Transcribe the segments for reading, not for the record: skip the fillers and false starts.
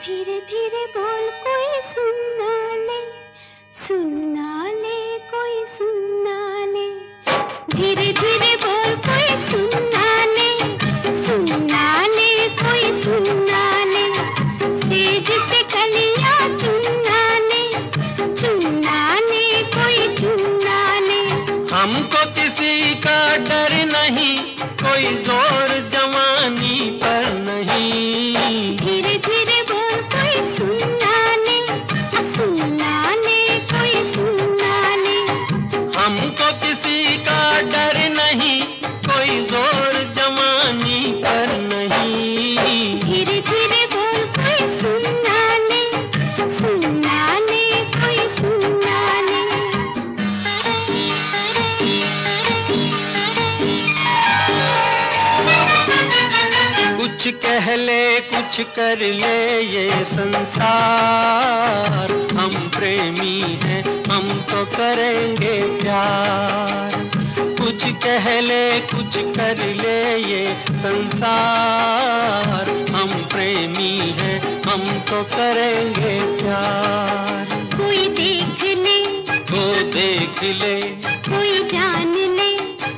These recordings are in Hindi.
धीरे धीरे बोल कोई सुनना ले, सुनना ले कोई सुनना ले। धीरे धीरे बोल कोई सुनना ले, सुनना ले कोई सुनना ले। सेज से कलियां चुनना ले, चुनना ले कोई चुनना ले। हमको किसी का डर नहीं, कोई जोर जवानी पर नहीं। धीरे धीरे बोल कोई सुनना ले, सुनना ले कोई सुनना ले। हमको किसी का डर नहीं, कोई जोर जवानी पर नहीं। धीरे धीरे बोल कोई सुनना ले, सुनना ले कोई सुनना ले। कुछ कह ले कुछ कर ले ये संसार, हम प्रेमी हैं हम तो करेंगे प्यार। कुछ कह ले कुछ कर ले ये संसार, हम प्रेमी हैं हम तो करेंगे प्यार। कोई देख ले, वो देख ले, कोई जान ले,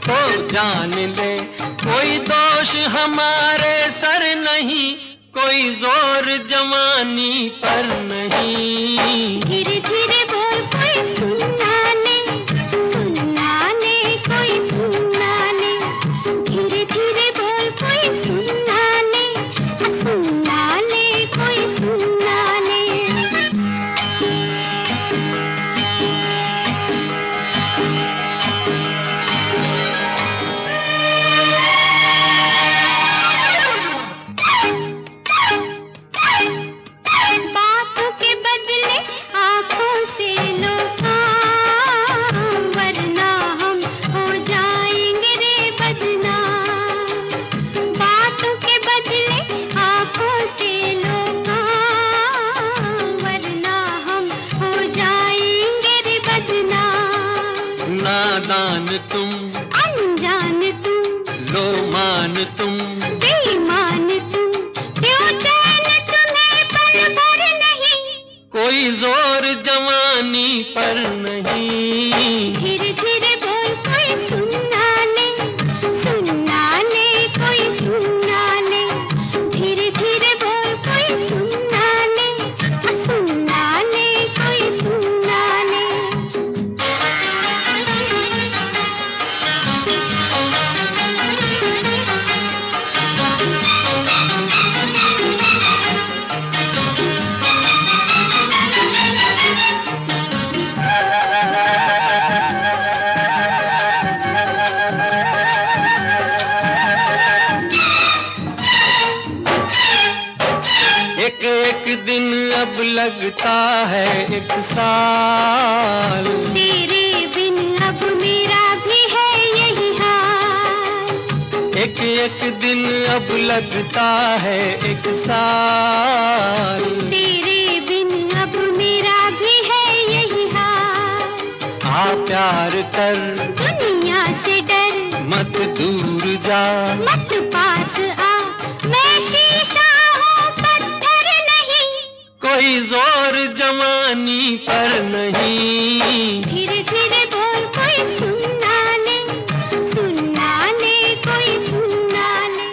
वो जान ले। कोई दोष हमारे सर नहीं, कोई जोर जवानी पर नहीं। धीरे धीरे बोल कोई सुनना ले, सुनना ले कोई सुनना ले। धीरे धीरे बोल कोई सुनना ले, सुनना ले कोई सुनना ले। बातों के बदले आंखों से लो काम, वरना हम हो जाएंगे रे बदनाम। बातों के बदले आंखों से लो काम, वरना हम हो जाएंगे रे बदनाम। नादान तुम, अनजान तुम, लो मान तुम, बेईमान तुम, क्यों चैन तुम्हें पल भर नहीं। कोई जोर जवानी पर नहीं। धीरे धीरे बोल कोई सुनना ले, सुनना ले कोई सुनना ले। धीरे धीरे बोल कोई सुनना ले, सुनना ले कोई सुनना ले। एक एक दिन अब लगता है एक साल, तेरे बिन अब मेरा भी है यही हाल। एक एक दिन अब लगता है एक साल। तेरे बिन अब मेरा भी है यही हाल। आ प्यार कर, दुनिया से डर, मत दूर जा। मत पास आ, मैं शीशा हूँ पत्थर नहीं। कोई जोर जवानी पर नहीं। धीरे धीरे बोल कोई सुनना ले, सुनना ले कोई सुनना ले।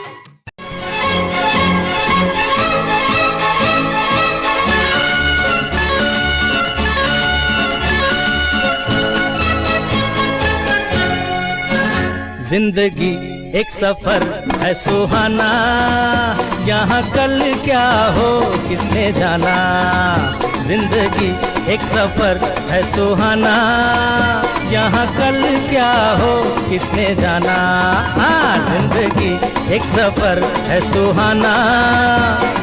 जिंदगी एक सफर है सुहाना, यहाँ कल क्या हो किसने जाना। जिंदगी एक सफर है सुहाना, यहाँ कल क्या हो किसने जाना। हाँ, जिंदगी एक सफर है सुहाना,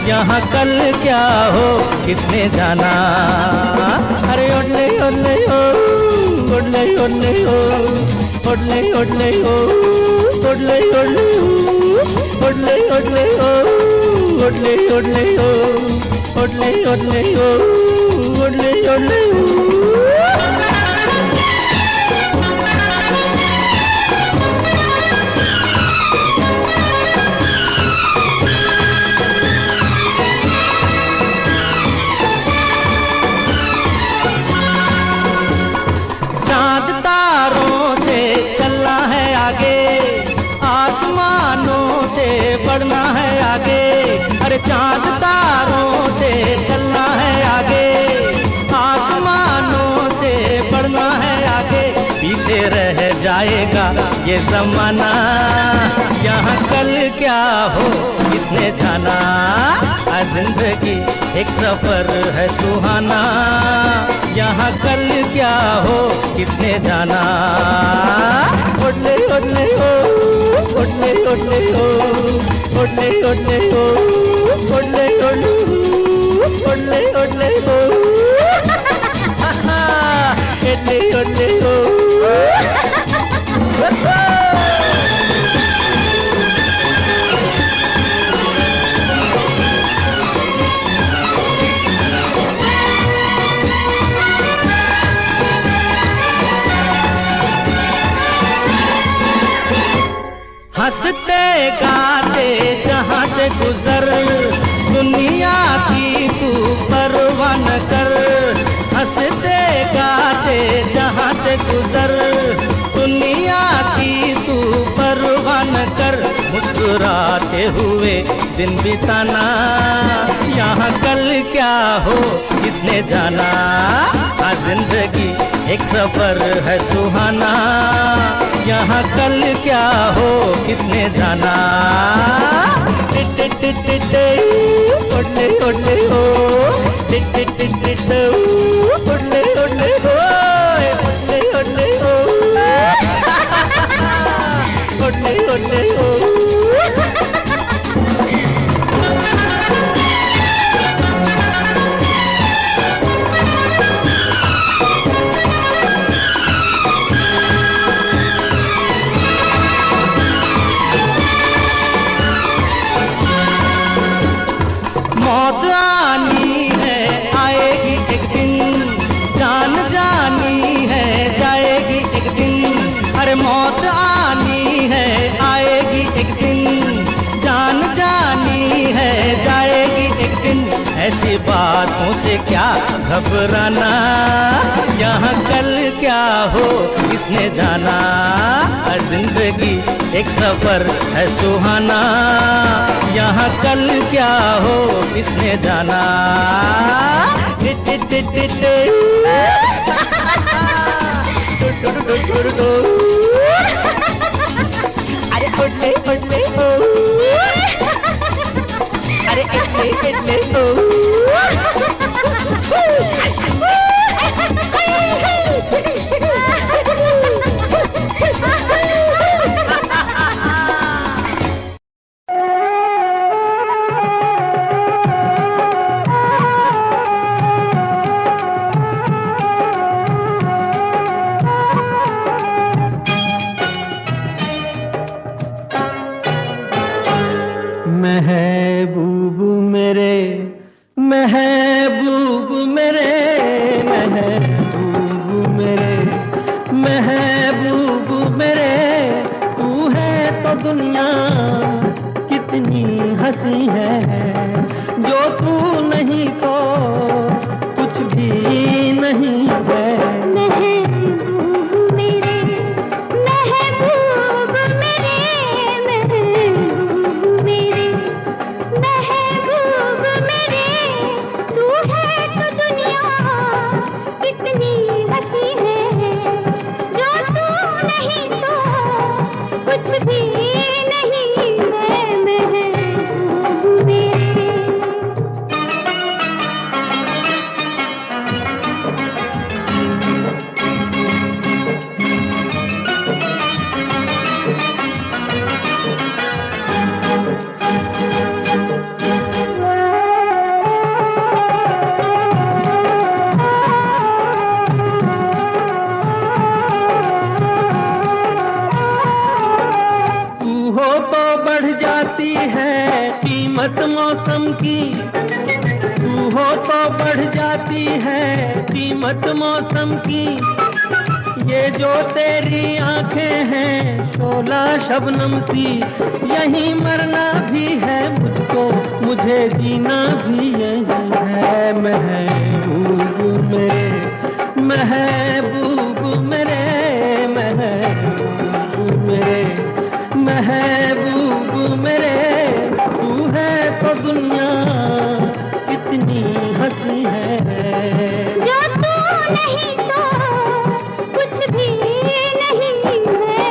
यहाँ कल क्या हो किसने जाना। अरे ओडले ओडले ओ, ओडले ओडले ओ, ओडले ओडले ओ, ओडले ओडले ओ, ओडले ओडले ओ, ओडले ओडले ओ, ओडले ओडले ओ, ओडले ओडले ओ। जाएगा ये जमाना, यहाँ कल क्या हो किसने जाना। जिंदगी एक सफर है सुहाना, यहाँ कल क्या हो किसने जाना। ओडले ओडले ओ, ओडले ओडले ओ, ओडले ओडले ओ, ओडले ओडले ओडले ओडले ओ, ओडले ओडले ओ। हंसते गाते जहाँ से गुजर, दुनिया की तू परवाह न कर। हंसते गाते जहाँ से गुजर, दुनिया की तू परवाह न कर। मुस्कुराते हुए दिन बिताना, यहाँ कल क्या हो किसने जाना। जिंदगी एक सफर है सुहाना, यहाँ कल क्या हो किसने जाना। ओडले ओडले ओ, ओडले ओडले ओ, ओडले ओडले ओ, ओडले ओडले ओ। मौत आनी है आएगी एक दिन, जान जानी है जाएगी एक दिन। अरे मौत आनी है आएगी एक दिन, जान जानी है जाएगी एक दिन। ऐसी बातों से क्या घबराना, यहाँ कल क्या हो किसने जाना। जिंदगी एक सफर है सुहाना, यहाँ कल क्या हो किसने जाना। अरे ओडले ओडले ओ, अरे इडले इडले ओ। महबूब मेरे, महबूब मेरे, महबूब मेरे, महबूब मेरे। तू है तो दुनिया कितनी हंसी है, जो तू नहीं तो कुछ भी नहीं है। महबूब मेरे, महबूब मेरे, महबूब मेरे, महबूब मेरे। तू है तो दुनिया कितनी हंसी है, जो तू नहीं तो कुछ भी नहीं है। महबूब मेरे। जाती है कीमत मौसम की, तू हो तो बढ़ जाती है कीमत मौसम की। ये जो तेरी आंखें हैं शोला शबनम सी, यहीं मरना भी है मुझको, मुझे जीना भी यही है। महबूब मेरे, महबूब मेरे, महबूब मेरे, महबूब मेरे। तू है तो दुनिया कितनी हंसी है, जो तू नहीं तो कुछ भी नहीं है।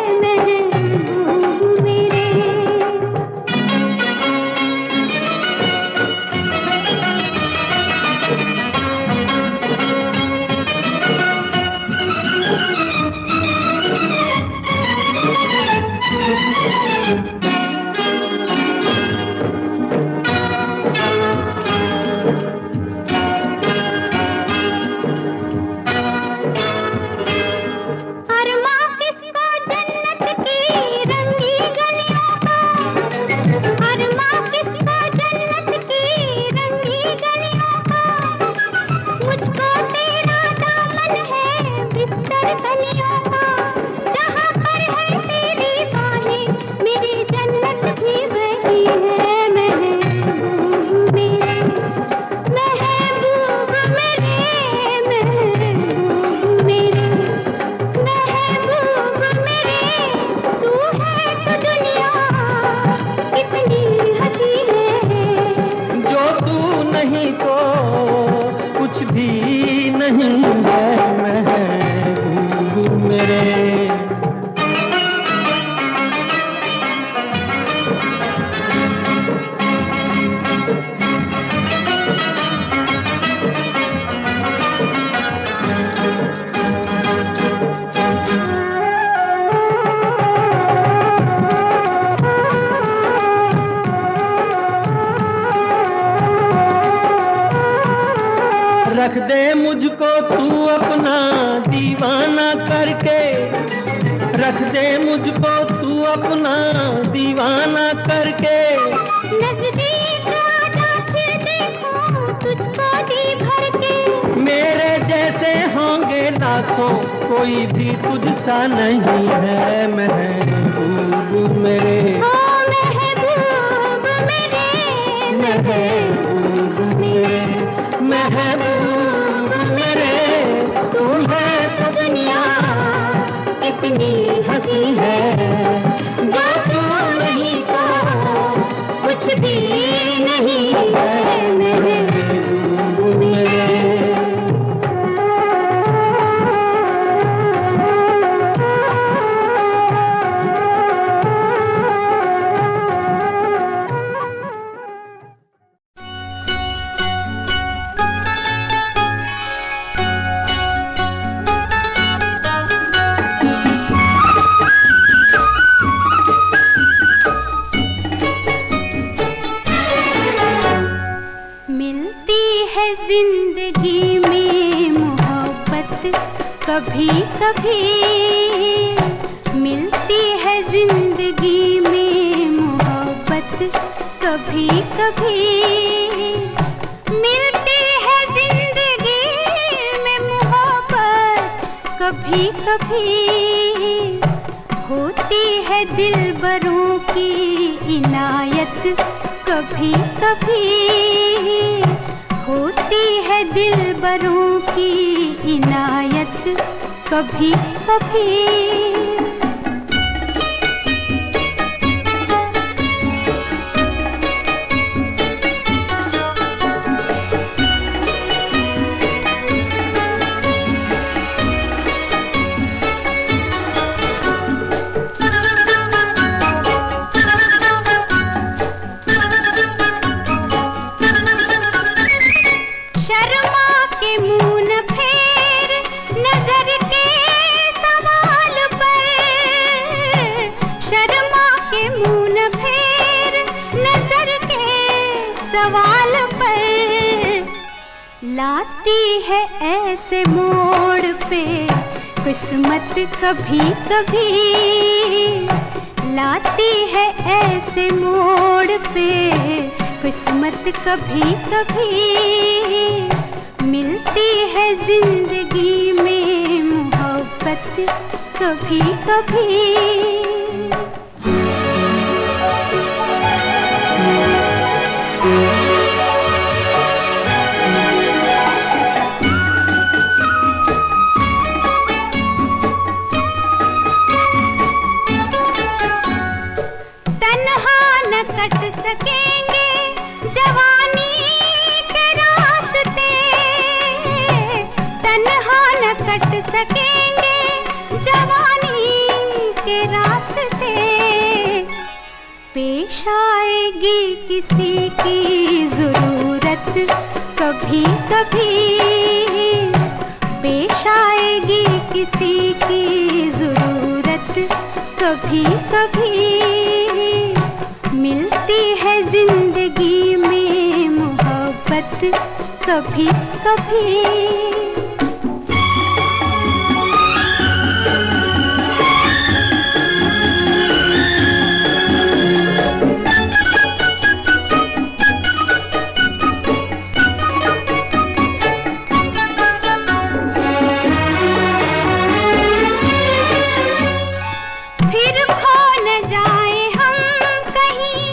तो कुछ भी नहीं है महबूब मेरे। रख दे मुझको तू अपना दीवाना करके, रख दे मुझको तू अपना दीवाना करके। नजदीक आजा फिर देखूं तुझको जी भर के। मेरे जैसे होंगे लाखों, कोई भी तुझसा नहीं है महबूब मेरे। ओ महबूब मेरे, महबूब मेरे, महबूब मेरे। तू है तो दुनिया कितनी हंसी है, जो तू नहीं तो कुछ भी नहीं है महबूब मेरे। जिंदगी में मोहब्बत कभी कभी मिलती है, जिंदगी में मोहब्बत कभी कभी मिलती है, जिंदगी में मोहब्बत कभी कभी होती है, दिलबरों की इनायत कभी कभी होती है, दिलबरों की इनायत कभी कभी। सवाल पर लाती है ऐसे मोड़ पे किस्मत कभी कभी, लाती है ऐसे मोड़ पे किस्मत कभी कभी मिलती है, जिंदगी में मोहब्बत कभी कभी। कट सकेंगे जवानी के रास्ते, तन्हा न कट सकेंगे जवानी के रास्ते। पेश आएगी किसी की जरूरत कभी कभी, पेश आएगी किसी की जरूरत कभी कभी मिलती है, जिंदगी में मोहब्बत कभी कभी। फिर खो न जाए हम कहीं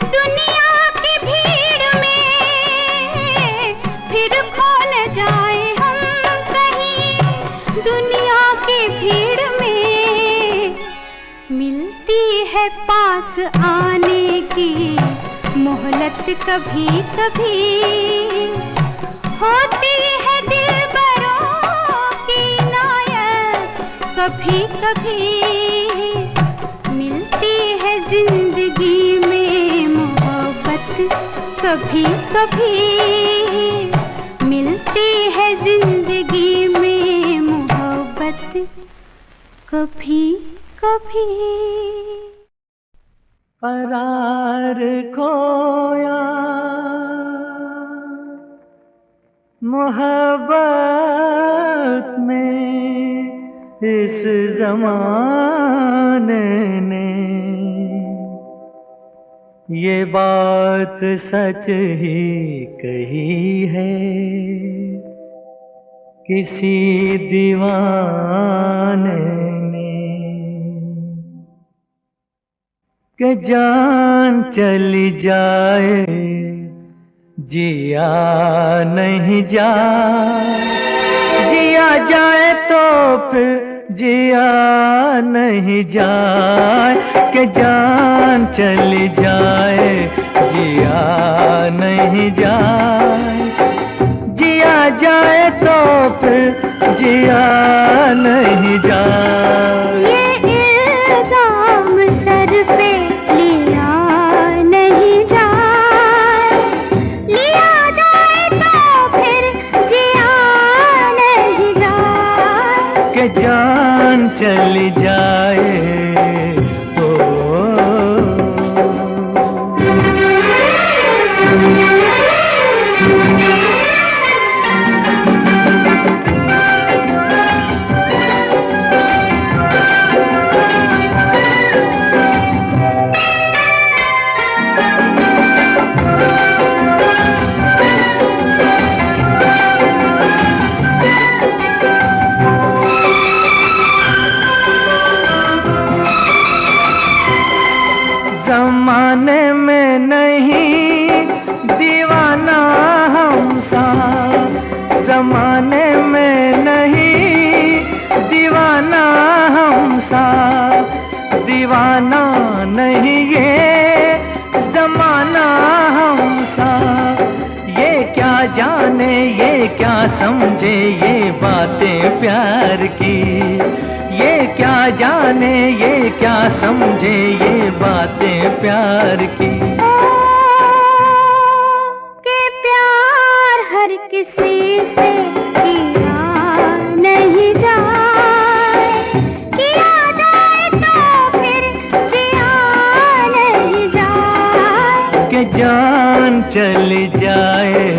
दुनिया की भीड़ में, फिर खो न जाए हम कहीं दुनिया की भीड़ में। मिलती है पास आने की मोहलत कभी कभी, कभी कभी मिलती है जिंदगी में मोहब्बत, कभी कभी मिलती है जिंदगी में मोहब्बत, कभी कभी। करार खोया मोहब्बत में इस ज़माने ने, ये बात सच ही कही है किसी दीवाने ने, कि जान चली जाए जिया नहीं जाए, जिया जाए तो फिर जिया नहीं जाए, कि जान चली जाए जिया नहीं जाए, जिया जाए तो फिर जिया नहीं जाए। ये इल्जाम सर पे लिया नहीं जाए, लिया जाए तो फिर जिया नहीं जाए, कि जान चली जाए ज़माने में नहीं दीवाना हम सा, ज़माने में नहीं दीवाना हम सा, दीवाना नहीं ये ज़माना हम सा, ये क्या जाने ये क्या समझे ये बातें प्यार की, ये क्या जाने ये क्या समझे ये बातें प्यार की। कि प्यार हर किसी से किया नहीं जाए, किया जाए तो फिर जिया नहीं जाए, कि जान चली जाए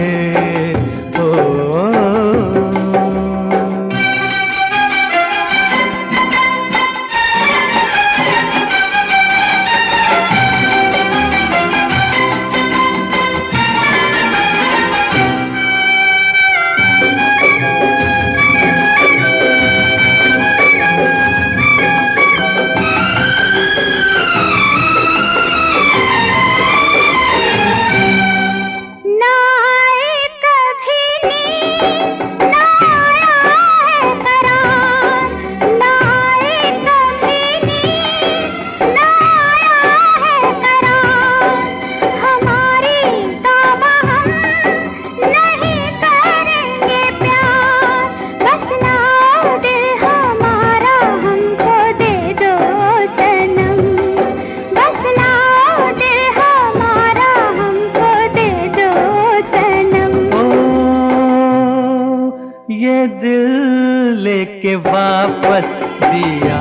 के वापस दिया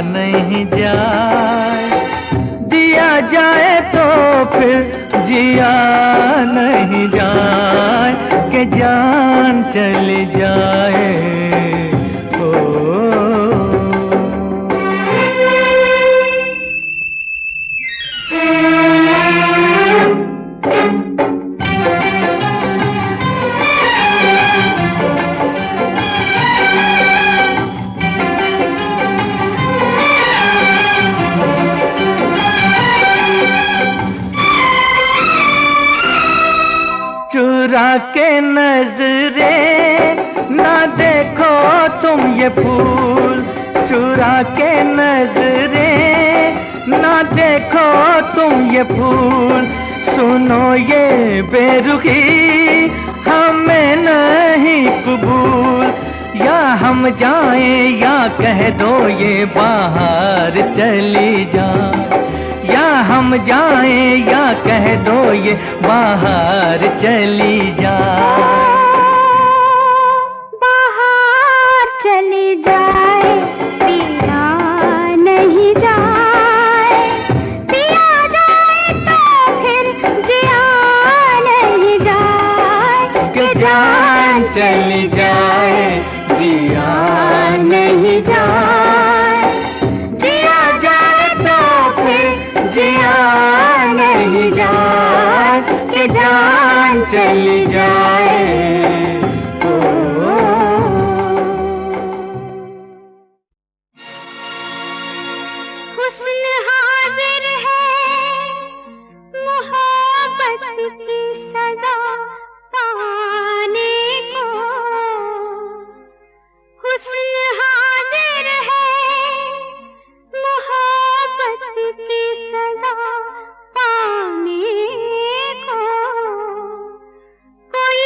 नहीं जाए, दिया जाए तो फिर जिया नहीं जाए, कि जान चली जाए चुरा के नजरे ना देखो तुम ये फूल, चुरा के नजरे ना देखो तुम ये फूल, सुनो ये बेरुखी हमें नहीं कबूल, या हम जाएं या कह दो ये बाहर चली जा, या हम जाएं या कह दो ये बाहर चली जा। बाहर चली जाए पिया नहीं जाए, पिया जाए तो फिर जिया नहीं जाए, कि जान चली जाए जिया नहीं जाए, जिया जाए तो फिर जिया नहीं जाए, कि जान चली जाए। हुस्न हाजिर है मोहब्बत की सजा पाने को, हुस्न हाजिर है मोहब्बत की सजा पाने को, कोई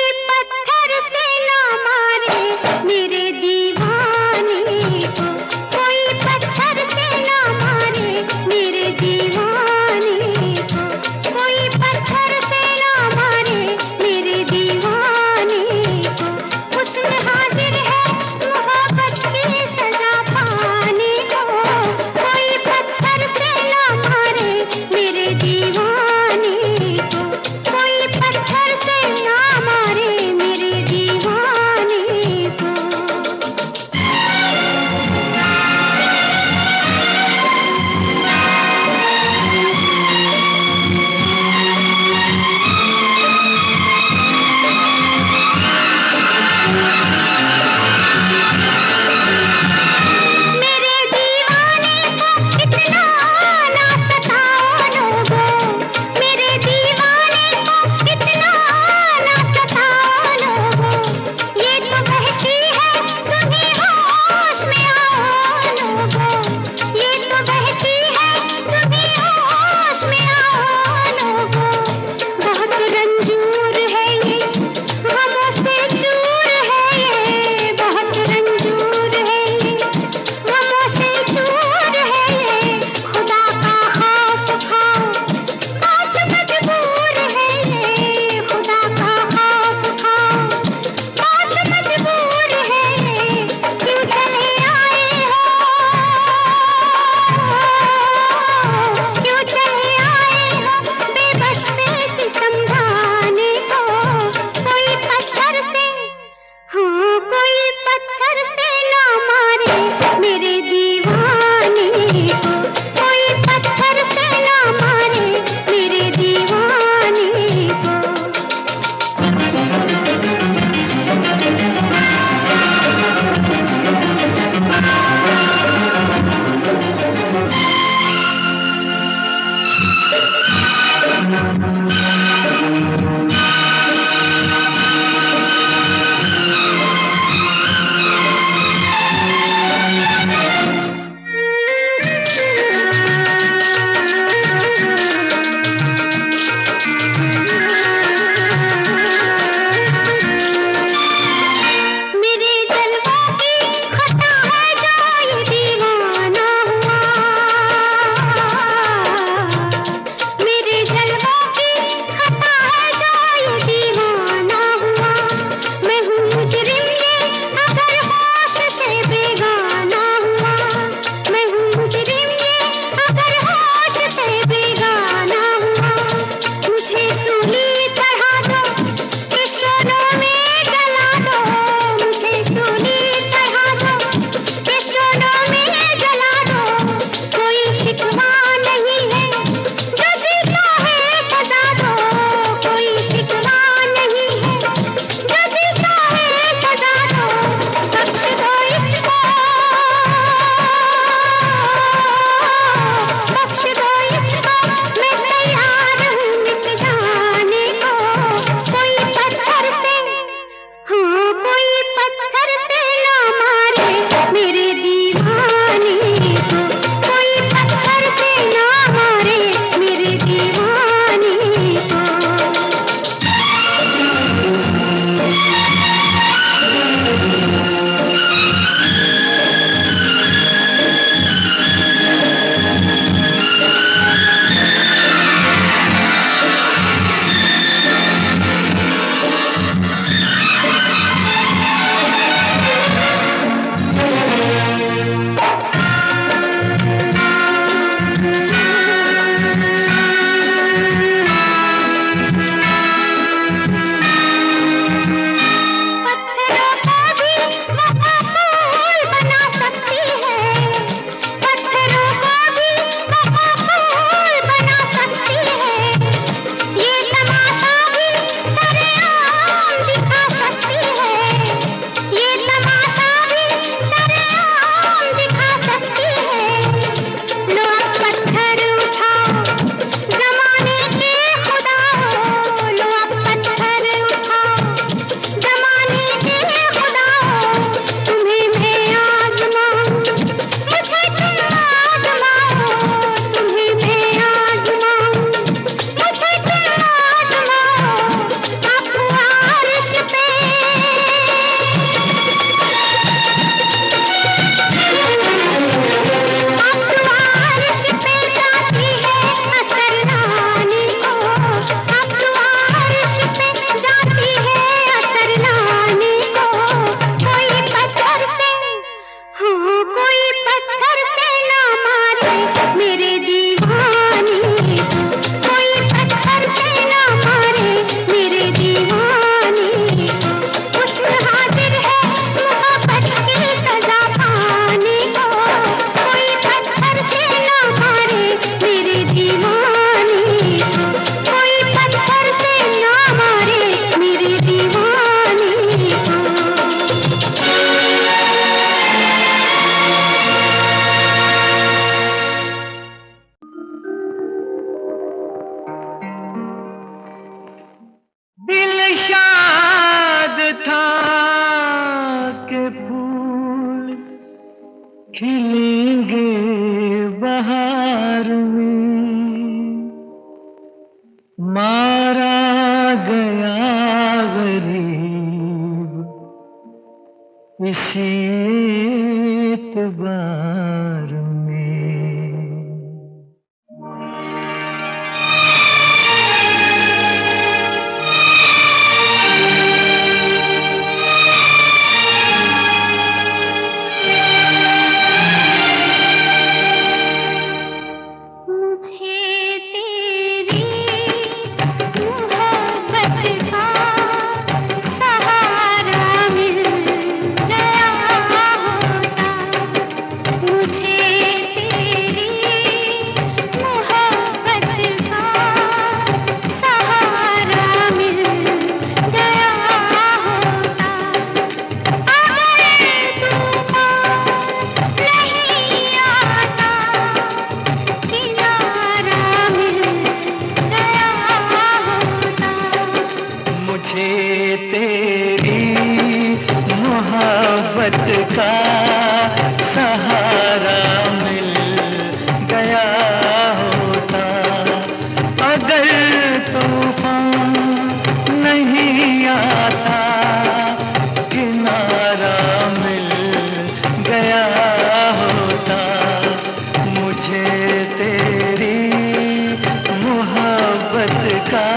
खिलेंगे बहार में। मारा गया गरीब इसी एतबार में। तेरी मोहब्बत का सहारा मिल गया होता। अगर तूफान नहीं आता किनारा मिल गया होता। मुझे तेरी मोहब्बत का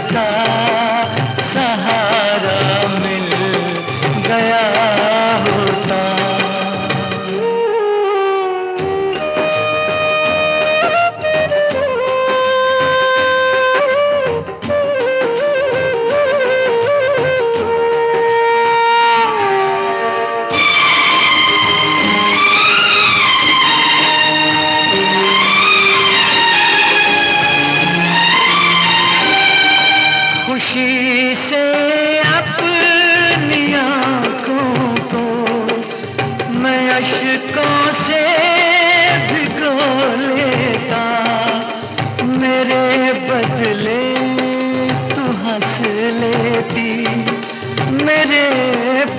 का सहारा मिल गया होता। खुशी से अपनी आँखों को मैं अश्कों से भिगो लेता। मेरे बदले तू हंस लेती, मेरे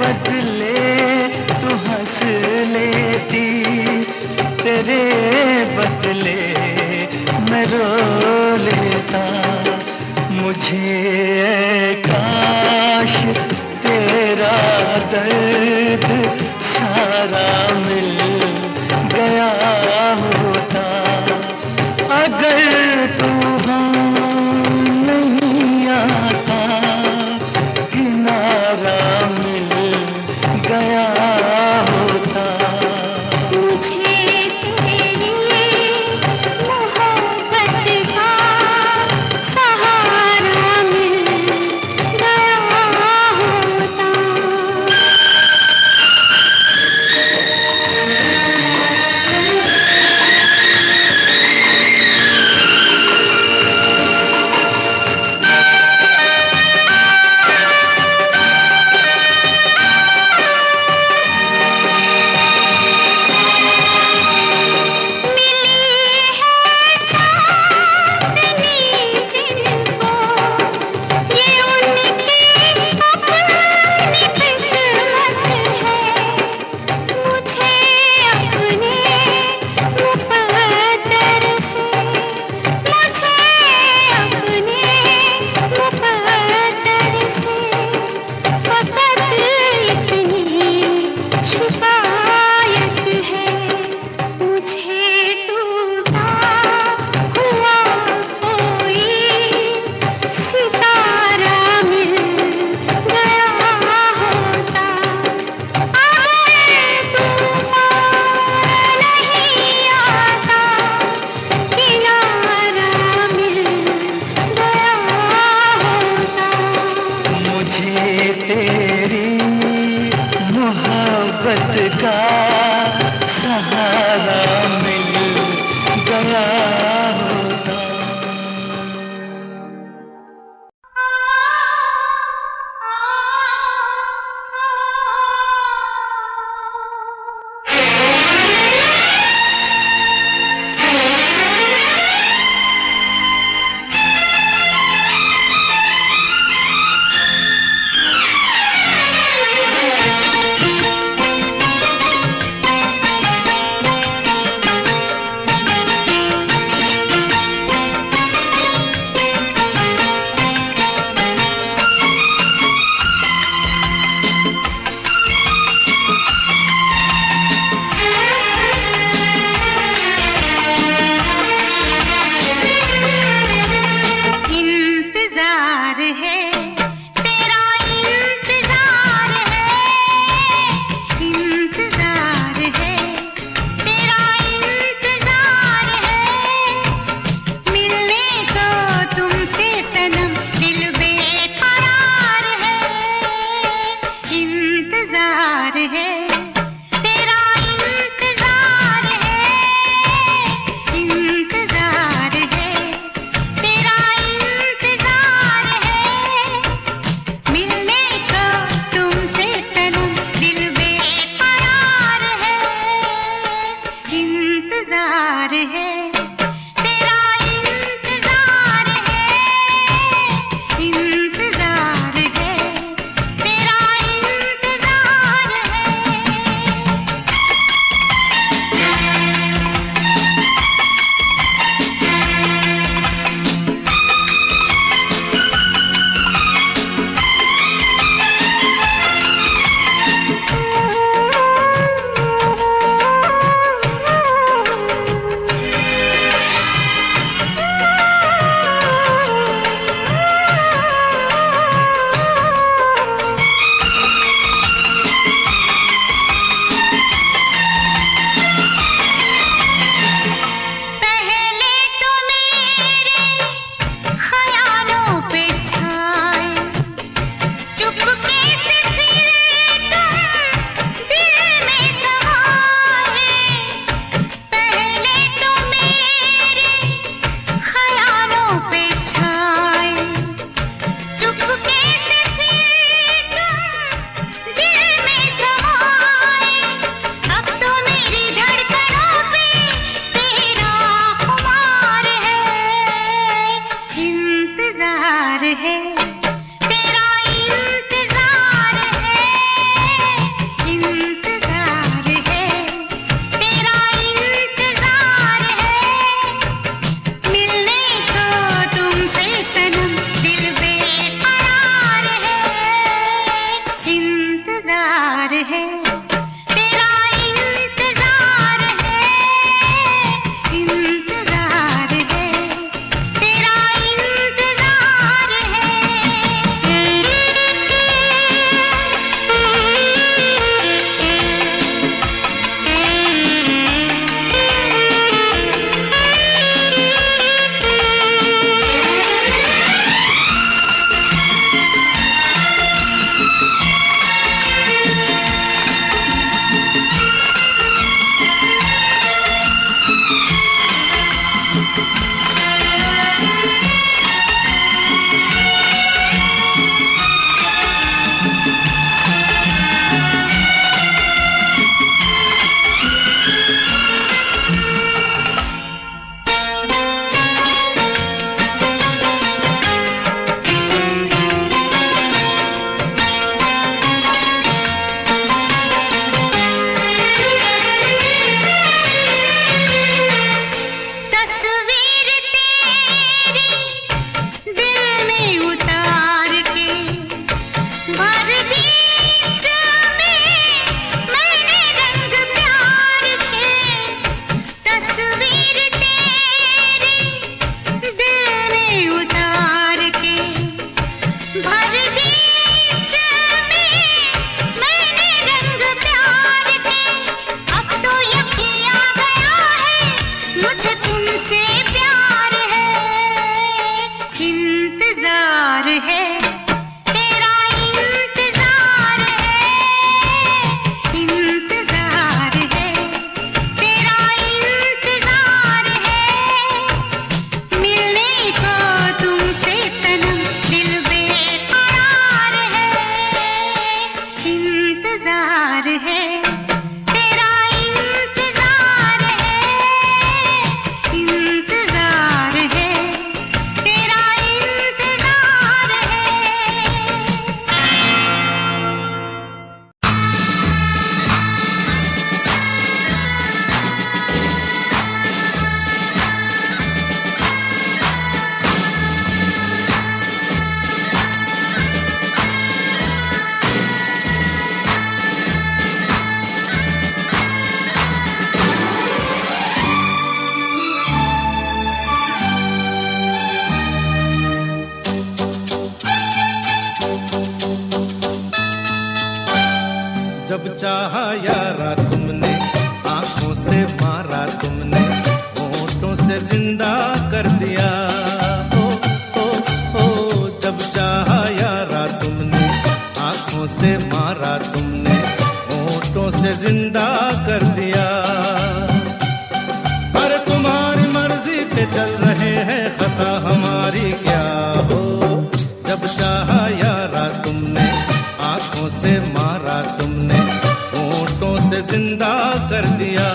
बदले तू हंस लेती। तेरे बदले मैं रो लेता। मुझे काश तेरा दर्द सारा मिल गया होता। अगर तूफान नहीं आता किनारा मिल गया होता। चाहा यारा तुमने, आंखों से मारा तुमने, होठों से जिंदा कर दिया। ओ जब चाहा यारा तुमने, आंखों से मारा तुमने, होठों से जिंदा कर दिया। अरे तुम्हारी मर्जी पे चल रहे हैं, खता हमारी क्या हो। जब चाहा यारा तुमने, आंखों से मारा तुमने, होठों से जिंदा कर दिया।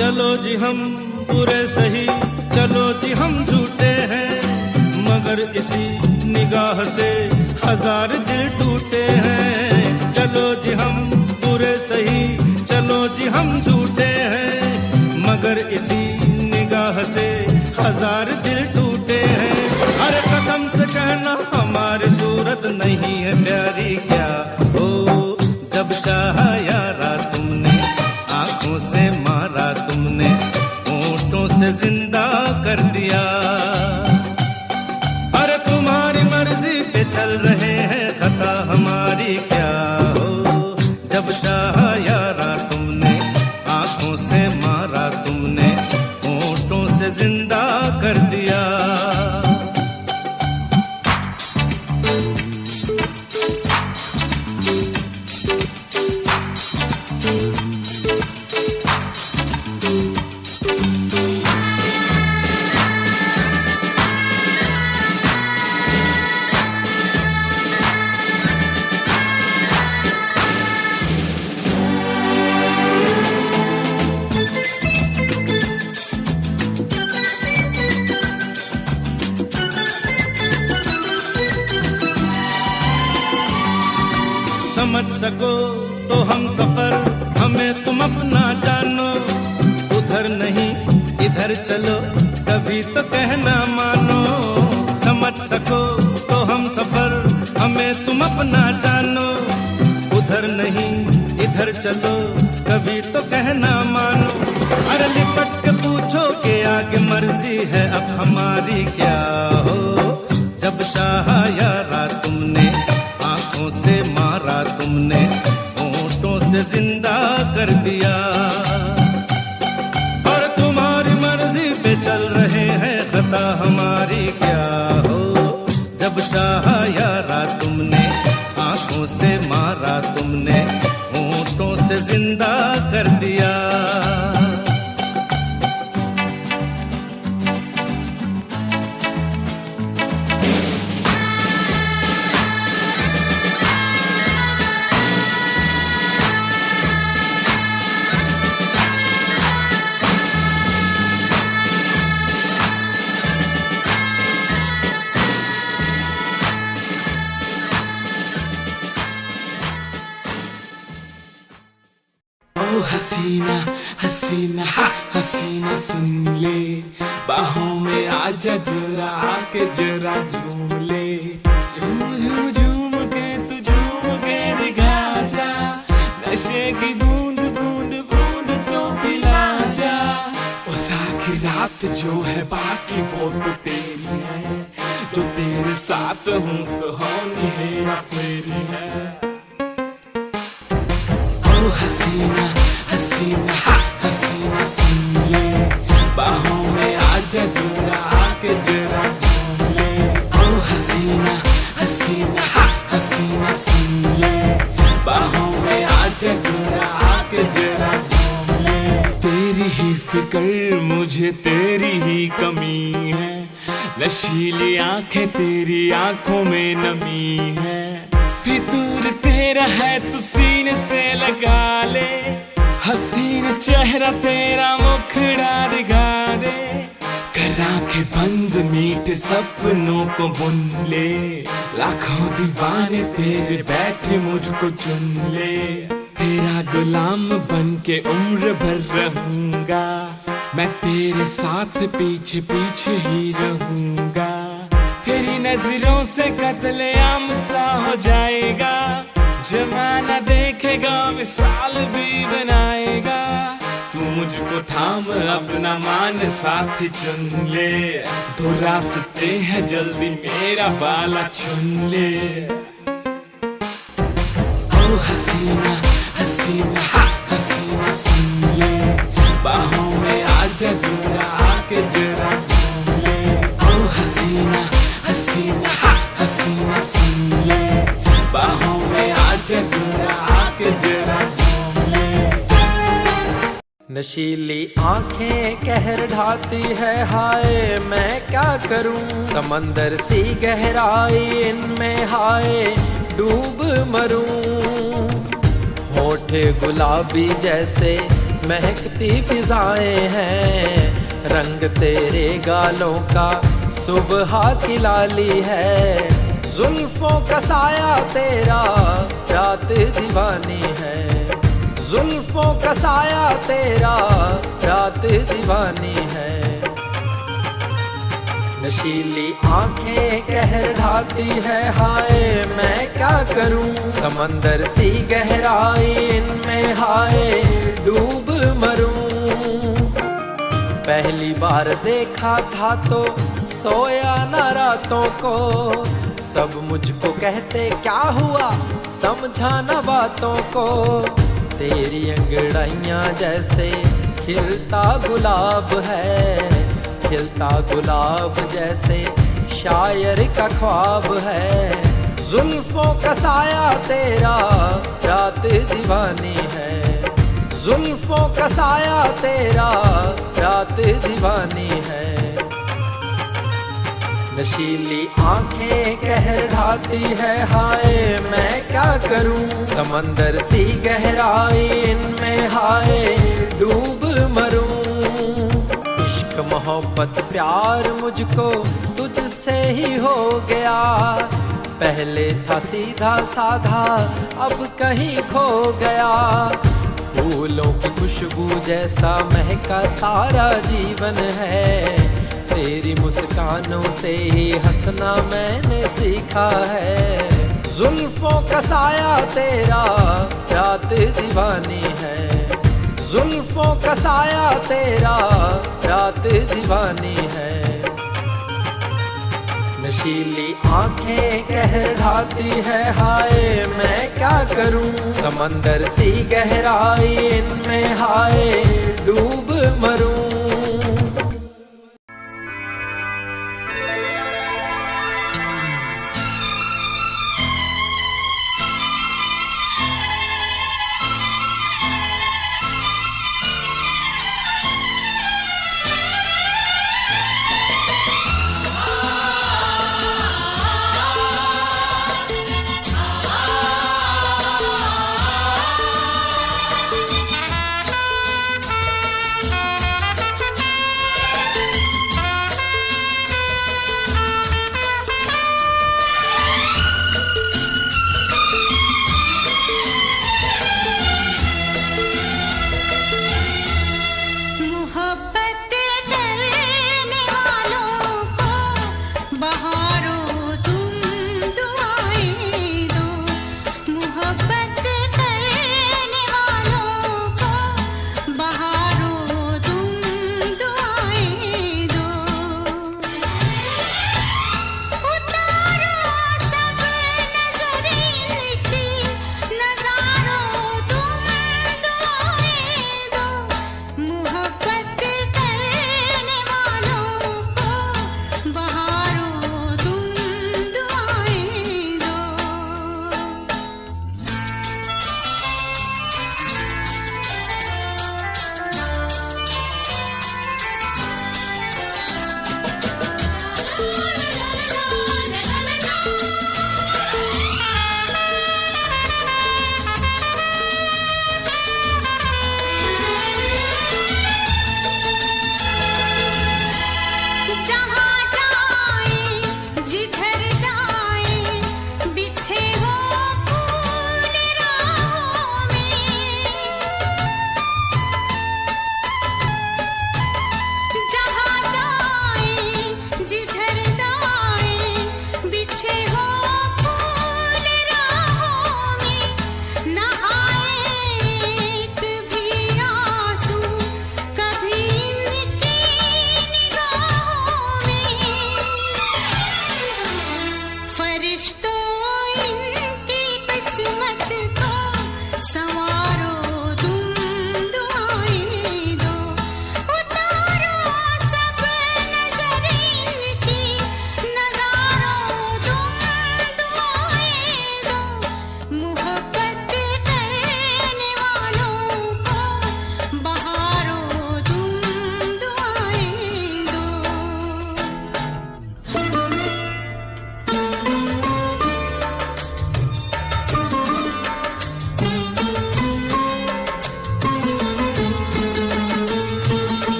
चलो जी हम बुरे सही, चलो जी हम झूठे हैं, मगर इसी निगाह से हजार दिल टूटे हैं। चलो जी हम बुरे सही, चलो जी हम झूठे हैं, मगर इसी निगाह से हजार दिल टूटे हैं। अरे कसम से कहना हमारी सूरत नहीं है प्यारी क्या हो। जब चाहा यारा तुमने, आंखों से मारा तुमने, होठों से जिंदा कर दिया। अरे तुम्हारी मर्जी पे चल रहे हैं, खता हमारी क्या हो। जब चाहा यारा तुमने, आंखों से मारा तुमने, होठों से जिंदा कर दिया। समझ सको तो हम सफर, हमें तुम अपना जानो। उधर नहीं इधर चलो, कभी तो कहना मानो। समझ सको तो हम सफर, हमें तुम अपना जानो। उधर नहीं इधर चलो, कभी तो कहना मानो। अरे लिपट के पूछो कि आगे मर्जी है अब हमारी क्या हो। जब चाहा यारा तुमने, आंखों से मारा तुमने, होठों से जिंदा कर दिया। और तुम्हारी मर्जी पे चल रहे हैं, खता हमारी क्या हो। जब चाहा यारा तुमने, आंखों से मारा तुमने, होठों से जिंदा कर दिया। हसीना हसीना हसीना सुन ले, बाहों में आजा जरा, आके जरा झूम ले। झूम झूम झूम के तू झूम के दिखा जा, नशे की बूंद बूंद बूंद तो पिला जा। ओ सारी रात जो है बाकी वो तो तेरी है, जो तेरे साथ हूँ तो होनी हेरा फेरी है। ओ हसीना हसीना हसीना सुन ले, बाहों में आजा जरा, आके जरा झूम ले। ओ हसीना हसीना हसीना सुन ले, बाहों में आजा जरा, आके जरा झूम ले। तेरी ही फिक्र मुझे तेरी ही कमी है, नशीली आंखें तेरी आंखों में नमी है। फितूर तेरा है तू सीने से लगा ले, हसीन चेहरा तेरा मुखड़ा दिखा दे। कर कर आंखें बंद मीठे सपनों को बुन ले, लाखों दीवाने तेरे बैठे मुझको चुन ले। तेरा गुलाम बन के उम्र भर रहूंगा, मैं तेरे साथ पीछे पीछे ही रहूंगा। तेरी नजरों से कत्लेआम सा हो जाएगा, जमाना देखेगा मिसाल भी बनाएगा। तू मुझको थाम अपना मान साथी चुन ले, दो रास्ते हैं जल्दी मेरा बाला चुन ले। ओ हसीना हसीना हसीना सुन ले, बाहों में आजा जरा आके जरा झूम ले। ओ हसीना हसीना हसीना सुन ले, बाहों में आजा जरा आके जरा झूम ले। नशीली आंखें कहर ढाती है, हाय मैं क्या करूं। समंदर सी गहराई इनमें हाय डूब मरूं। होठ गुलाबी जैसे महकती फिजाएं हैं, रंग तेरे गालों का सुबह की लाली है। जुल्फों का साया तेरा रात दीवानी है, जुल्फों का साया तेरा रात दीवानी है। नशीली आंखें कहर ढाती है, हाय मैं क्या करूं। समंदर सी गहराई इनमें हाय डूब मरूं। पहली बार देखा था तो सोया न रातों को, सब मुझको कहते क्या हुआ समझा न बातों को। तेरी अंगड़ाइयाँ जैसे खिलता गुलाब है, खिलता गुलाब जैसे शायर का ख्वाब है। जुल्फों का साया तेरा रात दीवानी है, जुल्फों का साया तेरा रात दीवानी है। नशीली आंखें कहर ढाती है, हाय मैं क्या करूं। समंदर सी गहराई इनमें हाय डूब मरूं। इश्क मोहब्बत प्यार मुझको तुझसे ही हो गया, पहले था सीधा साधा अब कहीं खो गया। फूलों की खुशबू जैसा महका सारा जीवन है, तेरी मुस्कानों से ही हंसना मैंने सीखा है। जुल्फों का साया तेरा रात दीवानी है, जुल्फों का साया तेरा रात दीवानी है। नशीली आंखें कहर ढाती है, हाय मैं क्या करूं। समंदर सी गहराई इनमें हाय डूब मरूं।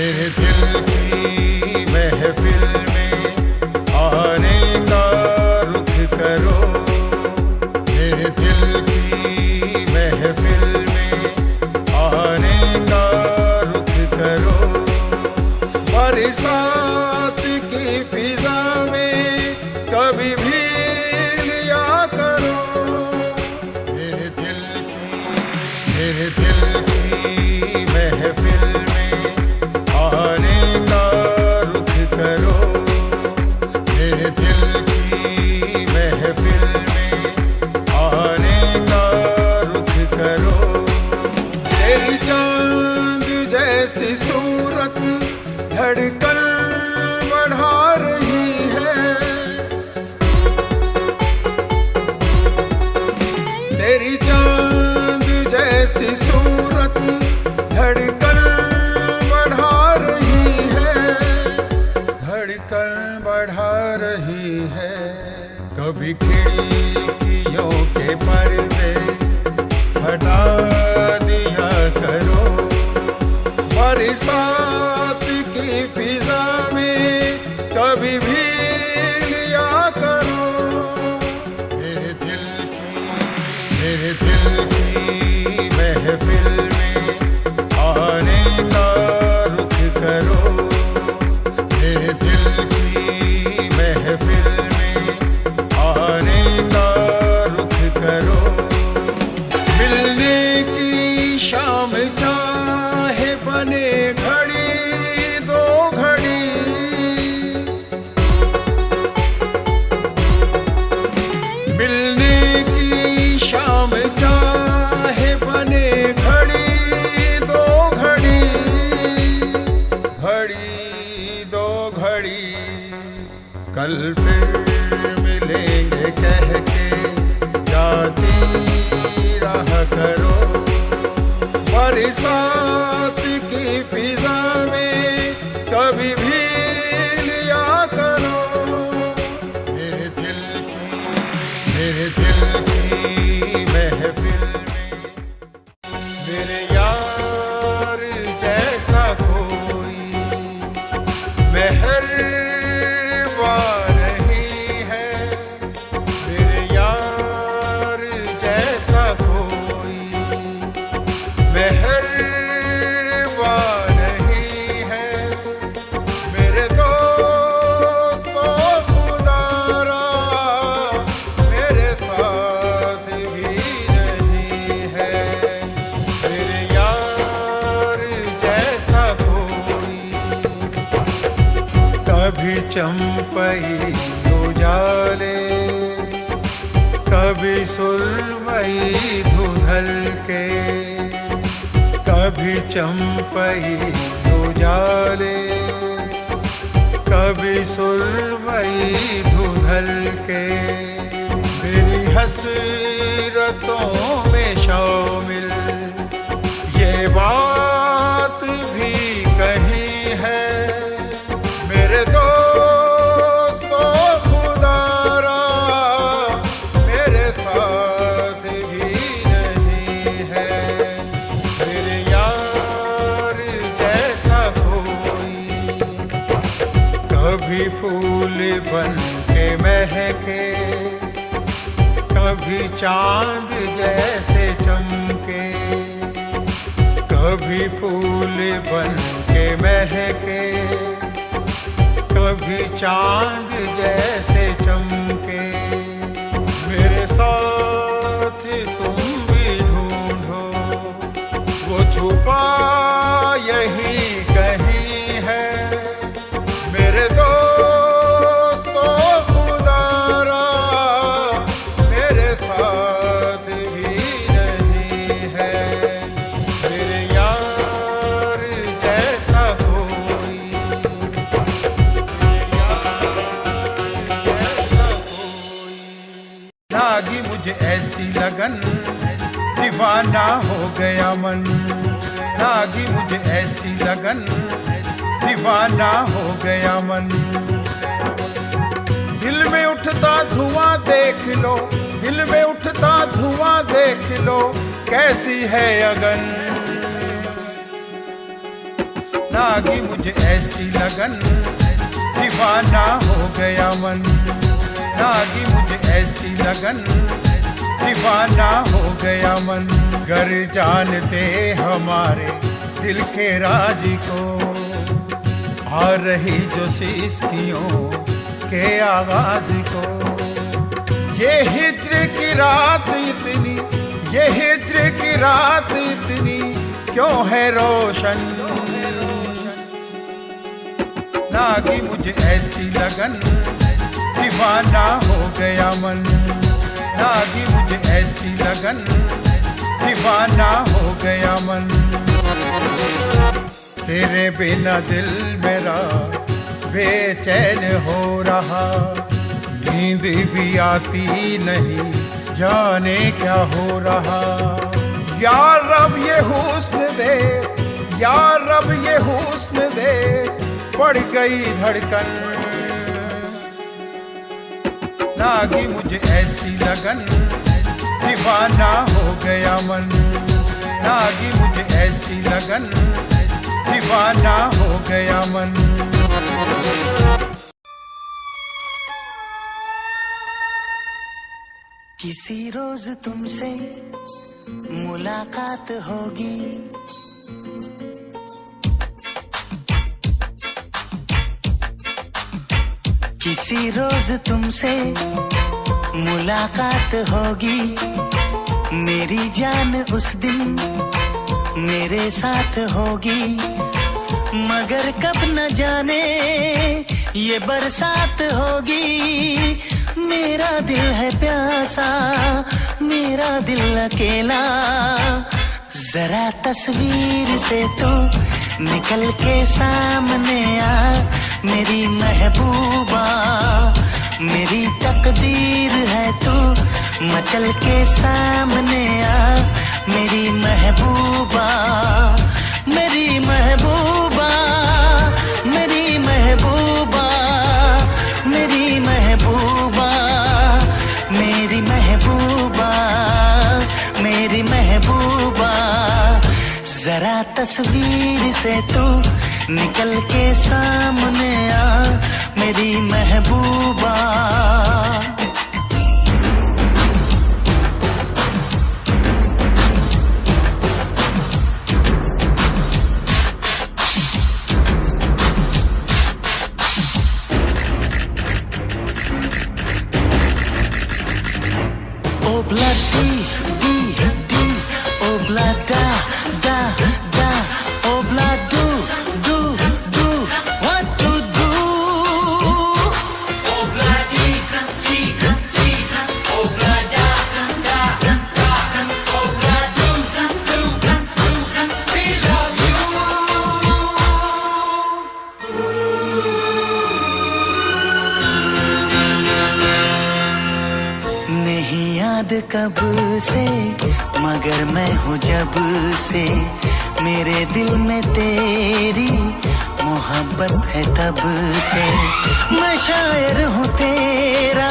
मेरे दिल की महफिल में आने का रुख करो, मेरे दिल की महफिल में आने का रुख करो। बरसात की फिजा में कभी भी लिया करो, मेरे दिल की महफिल में आने का रुख करो, मेरे दिल की महफिल में आने का रुख करो। तेरी चांद जैसी सूरत धड़कन बढ़ा रही है, तेरी चांद जैसी सूरत धड़कन बढ़ा रही है, धड़कन बढ़ा रही है। कभी खिड़कियों के पर्दे हटा दिया करो, बरसात की फिजा में कभी भी लिया करो, मेरे दिल की महफिल में आने का रुख करो, मेरे दिल की महफिल में आने का रुख करो। मिलने की शाम चाहे बने घड़ी दो घड़ी, मिलने की शाम चाहे बने घड़ी दो घड़ी, घड़ी दो घड़ी। कल फिर मिलेंगे कह के जाती रहा करो, बरसात की फिजा में कभी भी लिया करो, मेरे दिल की महफिल में। मेरे यार जैसा कोई मेहरबान नहीं है, मेरे यार जैसा कोई मेहरबान नहीं है। मेरे दोस्तों खुदारा मेरे साथ भी नहीं है, मेरे यार जैसा कोई। कभी चंपई उजाले, कभी सुरमई धुंधल के, कभी चंपई उजाले, कभी सुरमई धुंधल के। मेरी हसरतों में शामिल ये बात भी कही है, मेरे दोस्तों खुदारा मेरे साथ भी नहीं है, मेरे यार जैसा कोई। कभी फूल बन के महके, कभी चांद जैसे चमके, कभी फूल बन के महके, कभी चांद जैसे चमके। मेरे साथ तुम भी ढूंढो, वो छुपा यही कहीं है, मेरे दोस्तों खुदारा मेरे साथ भी नहीं है, मेरे यार जैसा कोई, जैसा कोई। लागी मुझे ऐसी लगन, दीवाना हो गया मन, लागी मुझे ऐसी लगन, दीवाना हो गया मन। दिल में उठता धुआं देख लो, दिल में उठता धुआं देख लो, कैसी है अगन। लागी मुझे ऐसी लगन, दीवाना हो गया मन। लागी मुझे ऐसी लगन, दीवाना हो गया मन। गर जानते हमारे दिल के राज को, आ रही जो सिस्कियों के आगाज को। ये हिज्र की रात इतनी, ये हिज्र की रात इतनी क्यों है रोशन। लागी मुझे ऐसी लगन, दीवाना हो गया मन। लागी मुझे ऐसी लगन, दीवाना हो गया मन। तेरे बिना दिल मेरा बेचैन हो रहा, नींद भी आती नहीं, जाने क्या हो रहा। या रब ये हुस्न दे, या रब ये हुस्न दे, पड़ गई धड़कन। लागी मुझे ऐसी लगन, दीवाना हो गया मन। लागी मुझे ऐसी लगन, दीवाना हो गया मन। किसी रोज तुमसे मुलाकात होगी, किसी रोज तुमसे मुलाकात होगी। मेरी जान उस दिन मेरे साथ होगी, मगर कब न जाने ये बरसात होगी। मेरा दिल है प्यासा, मेरा दिल अकेला, जरा तस्वीर से तो निकल के सामने आ मेरी महबूबा। मेरी तकदीर है तू मचल के सामने आ मेरी महबूबा। मेरी महबूबा, मेरी महबूबा, मेरी महबूबा, मेरी महबूबा, मेरी महबूबा। जरा तस्वीर से तू निकल के सामने आ मेरी महबूबा। Obla di di di, obla da da da, obla do do do, what to do? Obla di di di, obla da da da, obla do do do, we love you. नहीं याद कब से, मगर मैं हूँ जब से, मेरे दिल में तेरी मोहब्बत है तब से। मैं शायर हूँ तेरा,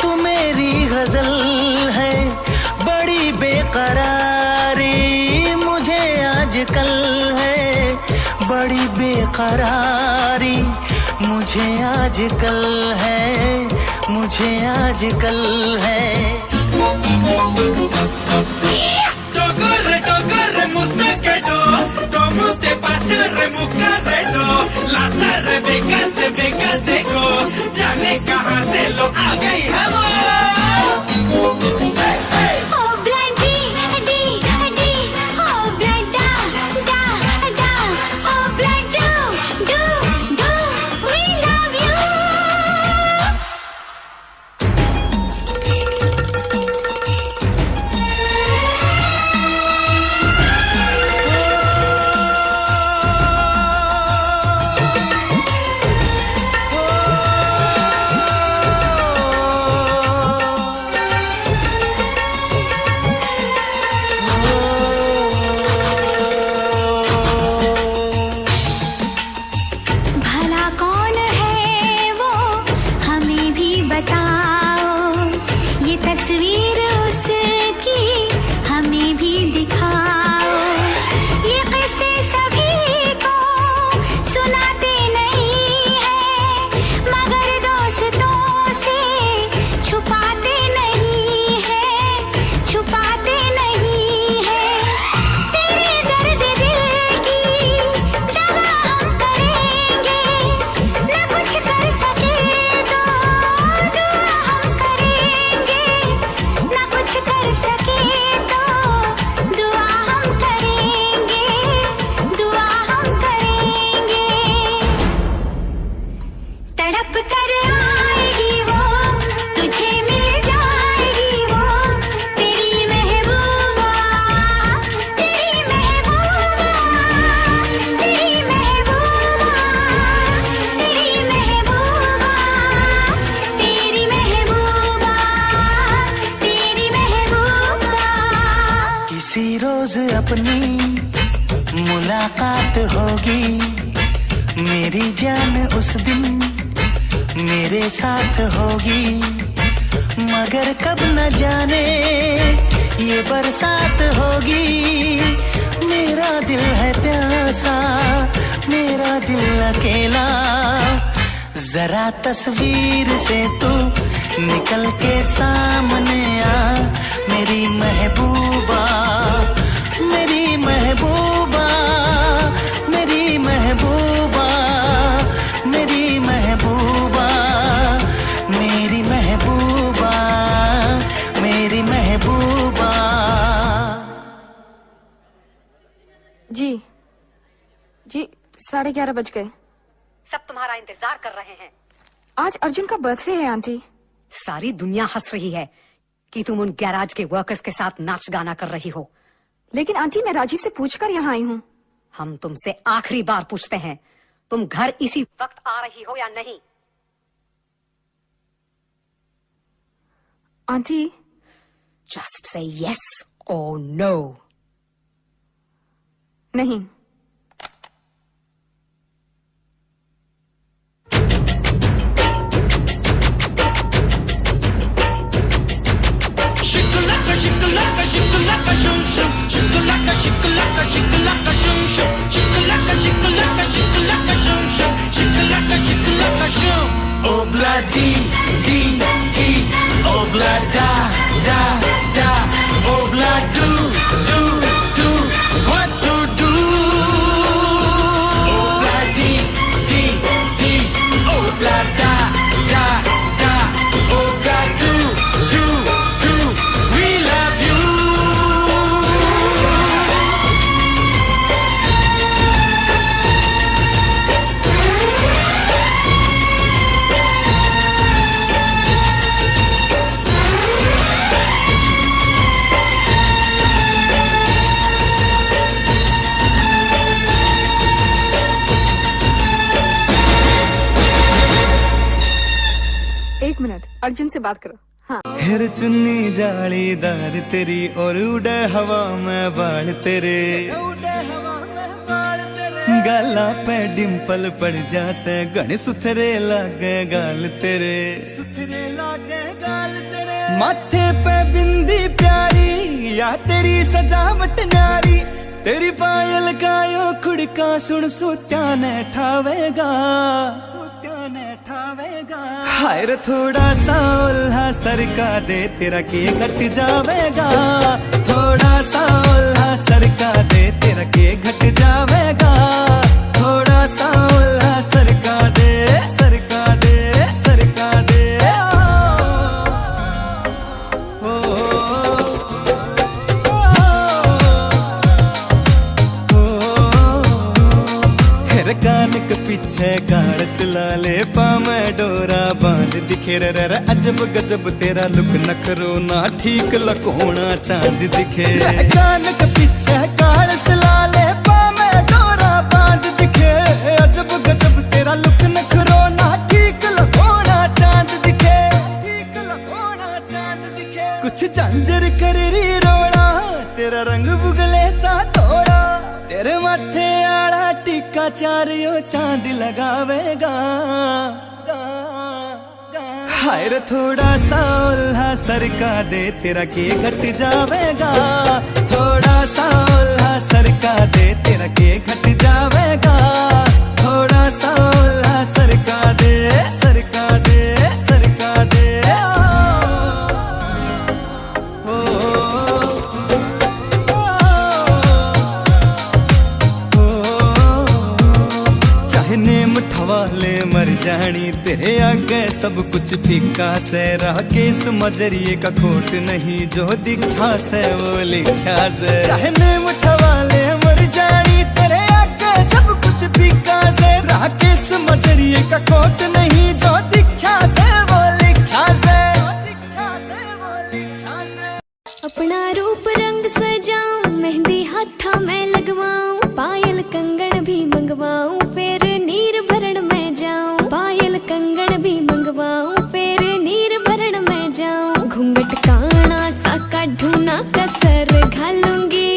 तू मेरी गजल है, बड़ी बेकरारी मुझे आजकल है, बड़ी बेकरारी मुझे आजकल है, मुझे आजकल है। Tocorre, muscaquedo, como te pasa remucaredo, las rebecas de go, ya ne kahan se lo aa gayi hamo. रोज अपनी मुलाकात होगी, मेरी जान उस दिन मेरे साथ होगी, मगर कब न जाने ये बरसात होगी। मेरा दिल है प्यासा, मेरा दिल अकेला, जरा तस्वीर से तू निकल के सामने आ, मेरी महबूबा, मेरी महबूबा, मेरी महबूबा, मेरी महबूबा, मेरी महबूबा, मेरी महबूबा। जी 11:30 बज गए। सब तुम्हारा इंतजार कर रहे हैं। आज अर्जुन का बर्थडे है आंटी। सारी दुनिया हंस रही है कि तुम उन गैराज के वर्कर्स के साथ नाच गाना कर रही हो। लेकिन आंटी मैं राजीव से पूछकर यहाँ आई हूँ। हम तुमसे आखिरी बार पूछते हैं, तुम घर इसी वक्त आ रही हो या नहीं? आंटी जस्ट से यस और नो। नहीं। Obla di di di, obla da da da, obla do do do, what to do? Obla di di di, obla da da da, obla do do do, we love you. एक मिनट, अर्जुन से बात करो। हाँ। फिर चुन्नी जालीदार तेरी और उड़े हवा में बाल तेरे, गाला पे डिम्पल पड़ जासे गण सुथरे लागे गाल तेरे, सुथरे लागे गाल तेरे, माथे पे बिंदी प्यारी या तेरी सजावट न्यारी, तेरी पायल गायो खुड़का सुन सोत्या ने ठावेगा, सोत्या ने ठावेगा। हाय रे थोड़ा सा उल्हा सरका दे तेरा के घट जावेगा, थोड़ा सा उल्हा सरका दे तेरा के घट जावेगा, थोड़ा सा उल्हा सरका दे, सरका दे, सरका दे। ओ, हेर कान के पीछे गाड़ सिलाले पामे डोरा बांध दिखे रे, अजब गजब तेरा लुक नखरो ना ठीक लकोना चांद दिखे। कान के पीछे गाड़ सिलाले पामे डोरा बांध दिखे, अजब गजब तेरा लुक नखरो ना ठीक लकोना चांद दिखे, ठीक लकोना चांद दिखे। कुछ झांझर कर री रोड़ा तेरा रंग बुगले सा थोड़ा, तेरे माथे आड़ा टीका चारियो चांद लगावेगा। हाय रे थोड़ा सा उल्हा सरका दे तेरा के घट जावेगा, थोड़ा सा उल्हा सरका दे तेरा के घट जावेगा, थोड़ा सा उल्हा सरका दे, सरका दे, सरका दे। वाले मर जानी तेरे आगे सब कुछ फीका से, राह के इस मजरिए का खोट नहीं, जो दिखा से वो लिखा से। चाहने मुठवाले मर जानी तेरे आगे सब कुछ फीका से, राह के इस मजरिए का खोट नहीं, जो दिखा से वो लिखा से, दिखा से वो लिखा से। अपना रूप रंग सजाऊं, मेहंदी हाथा में लगवाऊं, पायल कंगन भी मंगवाऊं, फिर नीर भरण में जाऊं, पायल कंगन भी मंगवाऊं, फिर नीर भरण में जाऊं, घूंघट काना सा काढूं ना कसर घालूंगी।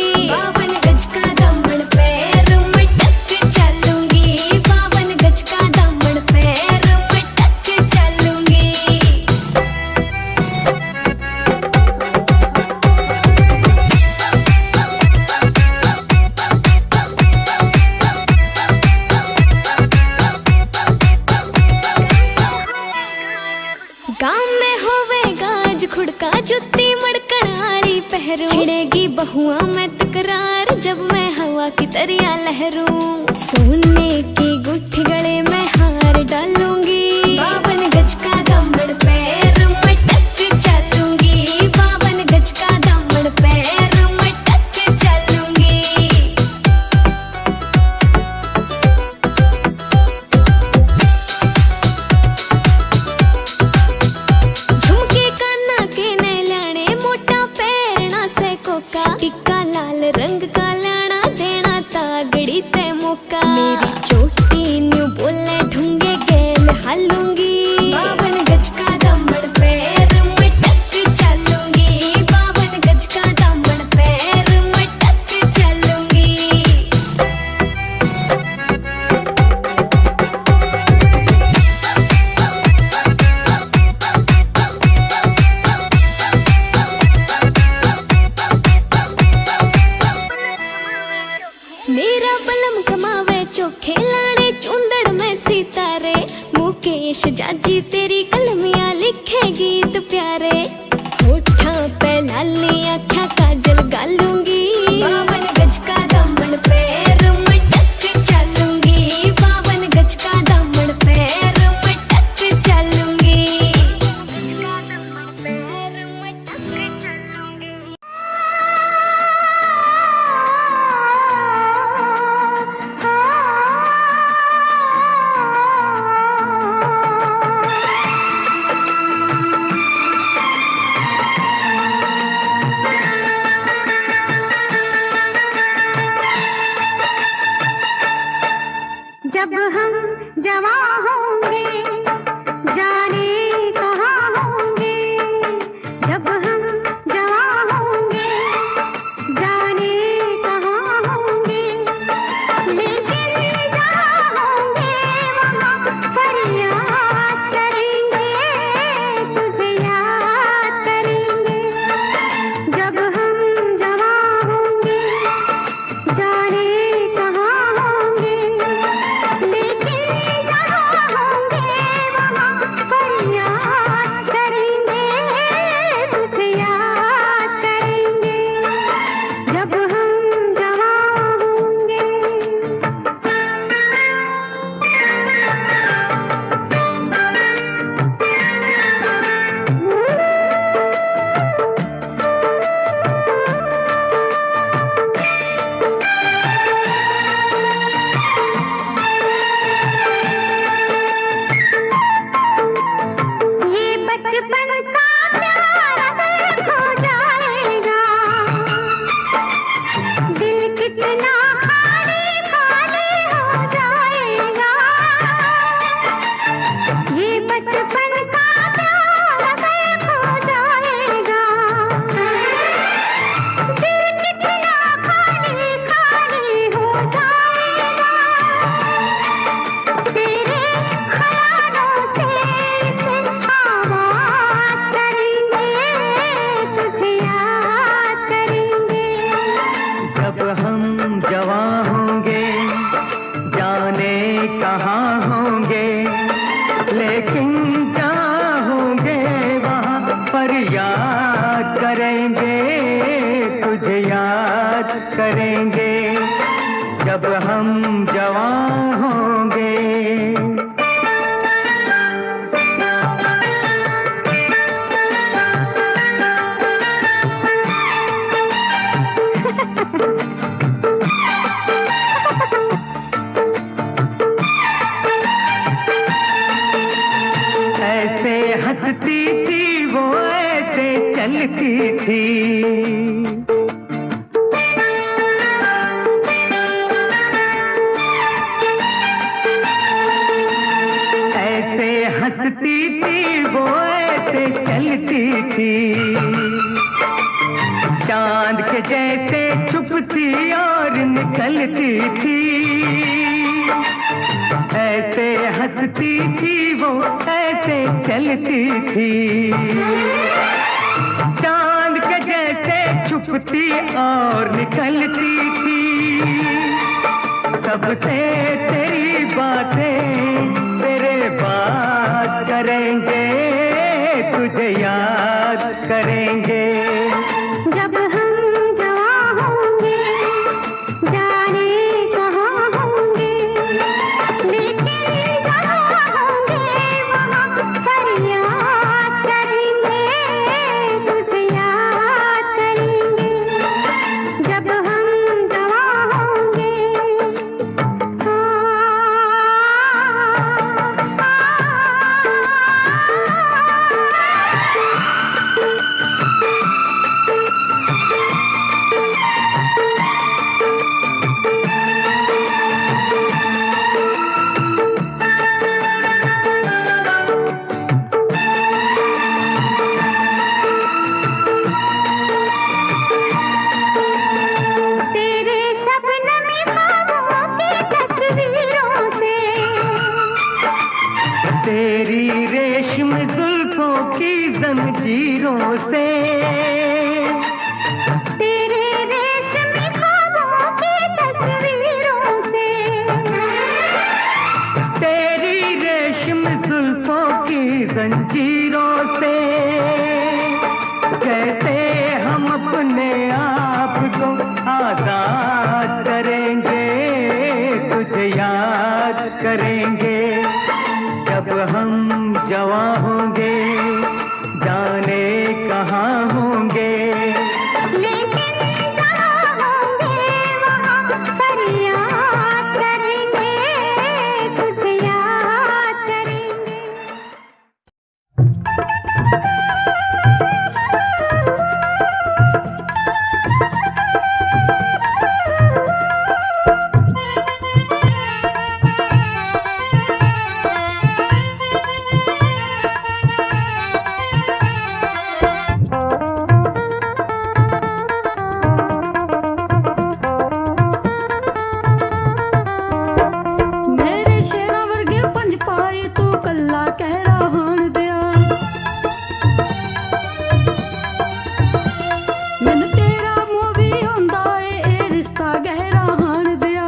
खुड़का जुत्ती मड़कड़ाली पहरू, छिड़ेगी बहुआ में तकरार जब मैं हवा की तरिया लहरूं। सोने की गुट्ठी गले में हार डालूंगी, 52 गज का दामन पैर में टक चलूंगी, 52 गज का दामन पैर में टक चलूंगी। झुमके काना के ने लाने मोटा पैरना से कोका, टिक्का लाल रंग का लाना देना तागड़ी ते मौका। मेरी चोटी न्यू बोले ढूंगे गेल हालूंगी, 52 गज का दामन पैर में टक चलूंगी, 52 गज का दामन पैर में टक चलूंगी। मेरा बलम कमावे चोखे लाने चुंदड़ में सितारे, मुकेश जाजी तेरी कलमियां लिखे गीत प्यारे। होठा पे लाली आँखा काजल गालूंगी, 52 गज का दामन पैर में टक चलूंगी, 52 गज का दामन पैर में टक चलूंगी। पैर में टक चलूंगी। जब हम जवां होंगे जाने कहाँ होंगे, जब हम जवां होंगे जाने कहाँ होंगे, लेकिन जहाँ होंगे वहाँ फरियाद करेंगे, तुझे याद करेंगे। जब हम जवां होंगे जाने कहाँ होंगे, लेकिन जहाँ होंगे वहाँ फरियाद करेंगे, तुझे याद करेंगे। जब हम जवां होंगे। ये बचपन का प्यार अगर खो जाएगा, दिल कितना खाली खाली हो जाएगा। ये बचपन का प्यार अगर खो जाएगा, दिल कितना खाली खाली हो जाएगा। तेरे ख्यालों से आवाज़ करेंगे, तुझे याद करेंगे। जब हम जवां होंगे जाने कहाँ होंगे, लेकिन जहाँ होंगे वहाँ पर याद करेंगे, तुझे याद करेंगे। जब हम जवां होंगे। ऐसे हंसती थी वो, ऐसे चलती थी, ऐसे हंसती थी वो, ऐसे चलती थी। चांद के जैसे छुपती और निकलती थी, ऐसे हंसती थी वो, ऐसे चलती थी। चांद के जैसे छुपती और निकलती थी। सबसे तेरी बातें तेरे बात करेंगे, तुझे याद करेंगे। जब हम जवां होंगे जाने कहाँ होंगे, लेकिन जहाँ होंगे वहाँ फरियाद करेंगे, तुझे याद करेंगे। जब हम जवां होंगे तेरे शबनमी ख्वाबों की तस्वीरों से, तेरी रेशम जुल्फों की जंजीरों से, तेरे रेशमी ख्वाबों की तस्वीरों से, तेरी रेशम जुल्फों की जंजीरों से, कैसे हम अपने आप को आजाद करेंगे, तुझे याद करेंगे। जब हम जवां होंगे जाने कहाँ होंगे, लेकिन जहाँ होंगे वहाँ फरियाद करेंगे, तुझे याद करेंगे। मेरे शेरा वर्गे पंज पाए तू कल्ला कह रहान दिया, मैनू तेरा मोह भी होंदा ए रिश्ता गहरा हान दिया।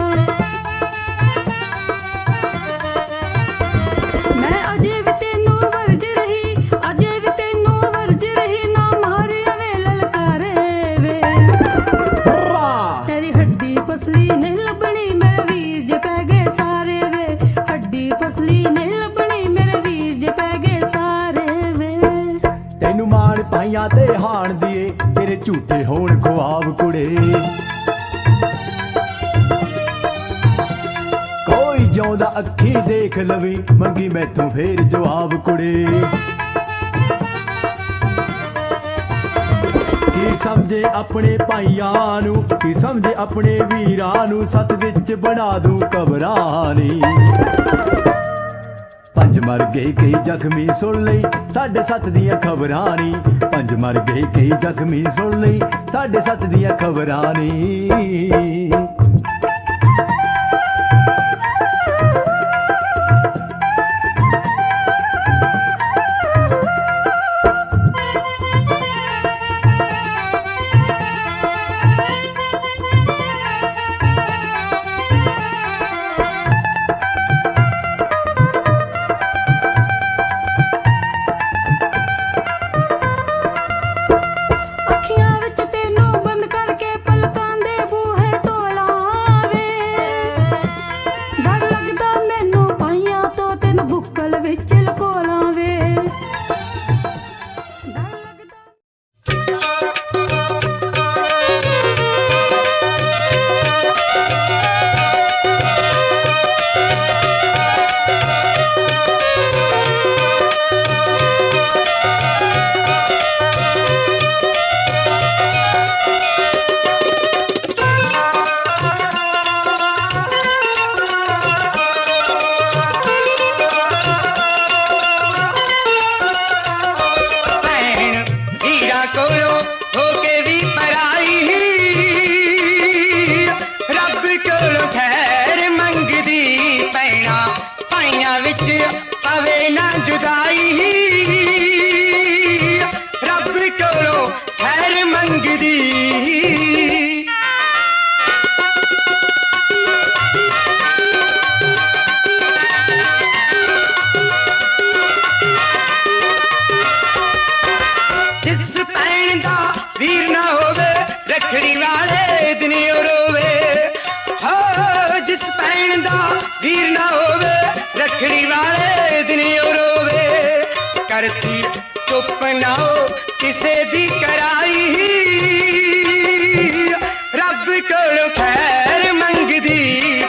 मैं अजे भी तेनू वर्ज रही, अजे भी तेनू वर्ज रही, ना मारे वे ललकारे वे, तेरी हड्डी पसली नहीं लबनी मेरे वीर जे पै गए सारे वे, हड्डी पसली नहीं लबनी मेरे वीर जे पै गए सारे वे। ਤੈਨੂੰ ਮਾਣ ਪਾਈਆਂ ਤੇ ਹਾਣ ਦੀਏ ਤੇਰੇ ਝੂਠੇ ਹੋਣ ਖੁਆਬ ਕੁੜੇ, ਕੋਈ ਜਿਉਂਦਾ ਅੱਖੀ ਦੇਖ ਲਵੀ ਮੰਗੀ ਮੈਥੋਂ ਫੇਰ ਜਵਾਬ ਕੁੜੇ। ਕੀ ਸਮਝੇ ਆਪਣੇ ਭਾਈਆਂ ਨੂੰ, ਕੀ ਸਮਝੇ ਆਪਣੇ ਵੀਰਾਂ ਨੂੰ, ਸੱਤ ਵਿੱਚ ਬਣਾ ਦੂੰ ਕਬਰਾਂ ਨੀ। ਪੰਜ ਮਰ ਗਏ ਕਈ ਜ਼ਖਮੀ ਸੁਣ ਲਈ ਸਾਡੇ ਸੱਤ ਦੀਆਂ ਖਬਰਾਂ ਨੀ, ਪੰਜ ਮਰ ਗਏ ਕਈ ਜ਼ਖਮੀ ਸੁਣ ਲਈ ਸਾਡੇ ਸੱਤ ਦੀਆਂ ਖਬਰਾਂ ਨੀ। ਅੱਖੀਆਂ ਵਿੱਚ ਤੈਨੂੰ ਬੰਦ ਕਰਕੇ ਪਲਕਾਂ ਦੇ ਬੂਹੇ ਟੋਲਾਵੇ, ਡਰ ਲੱਗਦਾ ਮੈਨੂੰ ਪਾਈਆਂ ਤੋਂ ਤੈਨੂੰ ਬੁੱਕਲ ਵਿੱਚ ਲੁਕੋ ਲਾਵੇ, ਡਰ ਲੱਗਦਾ। पवे ना जुदाई रब कोलो खैर मंगदी जिस अर्थी चुप नाओ किसे दी कराई रब कोलो खैर मंगदी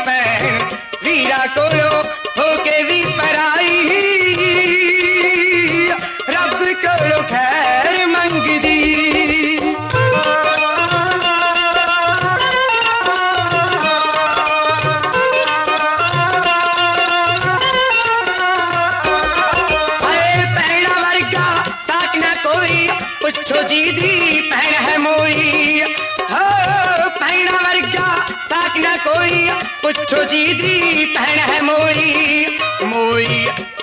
भैन वीरा कोलो होके भी पराई रब कोलो खैर मंगदी पुछो जी दी भैन है मोई हो भैना वर्गा साक ना कोई पुछो जी दी भैन है मोई मोई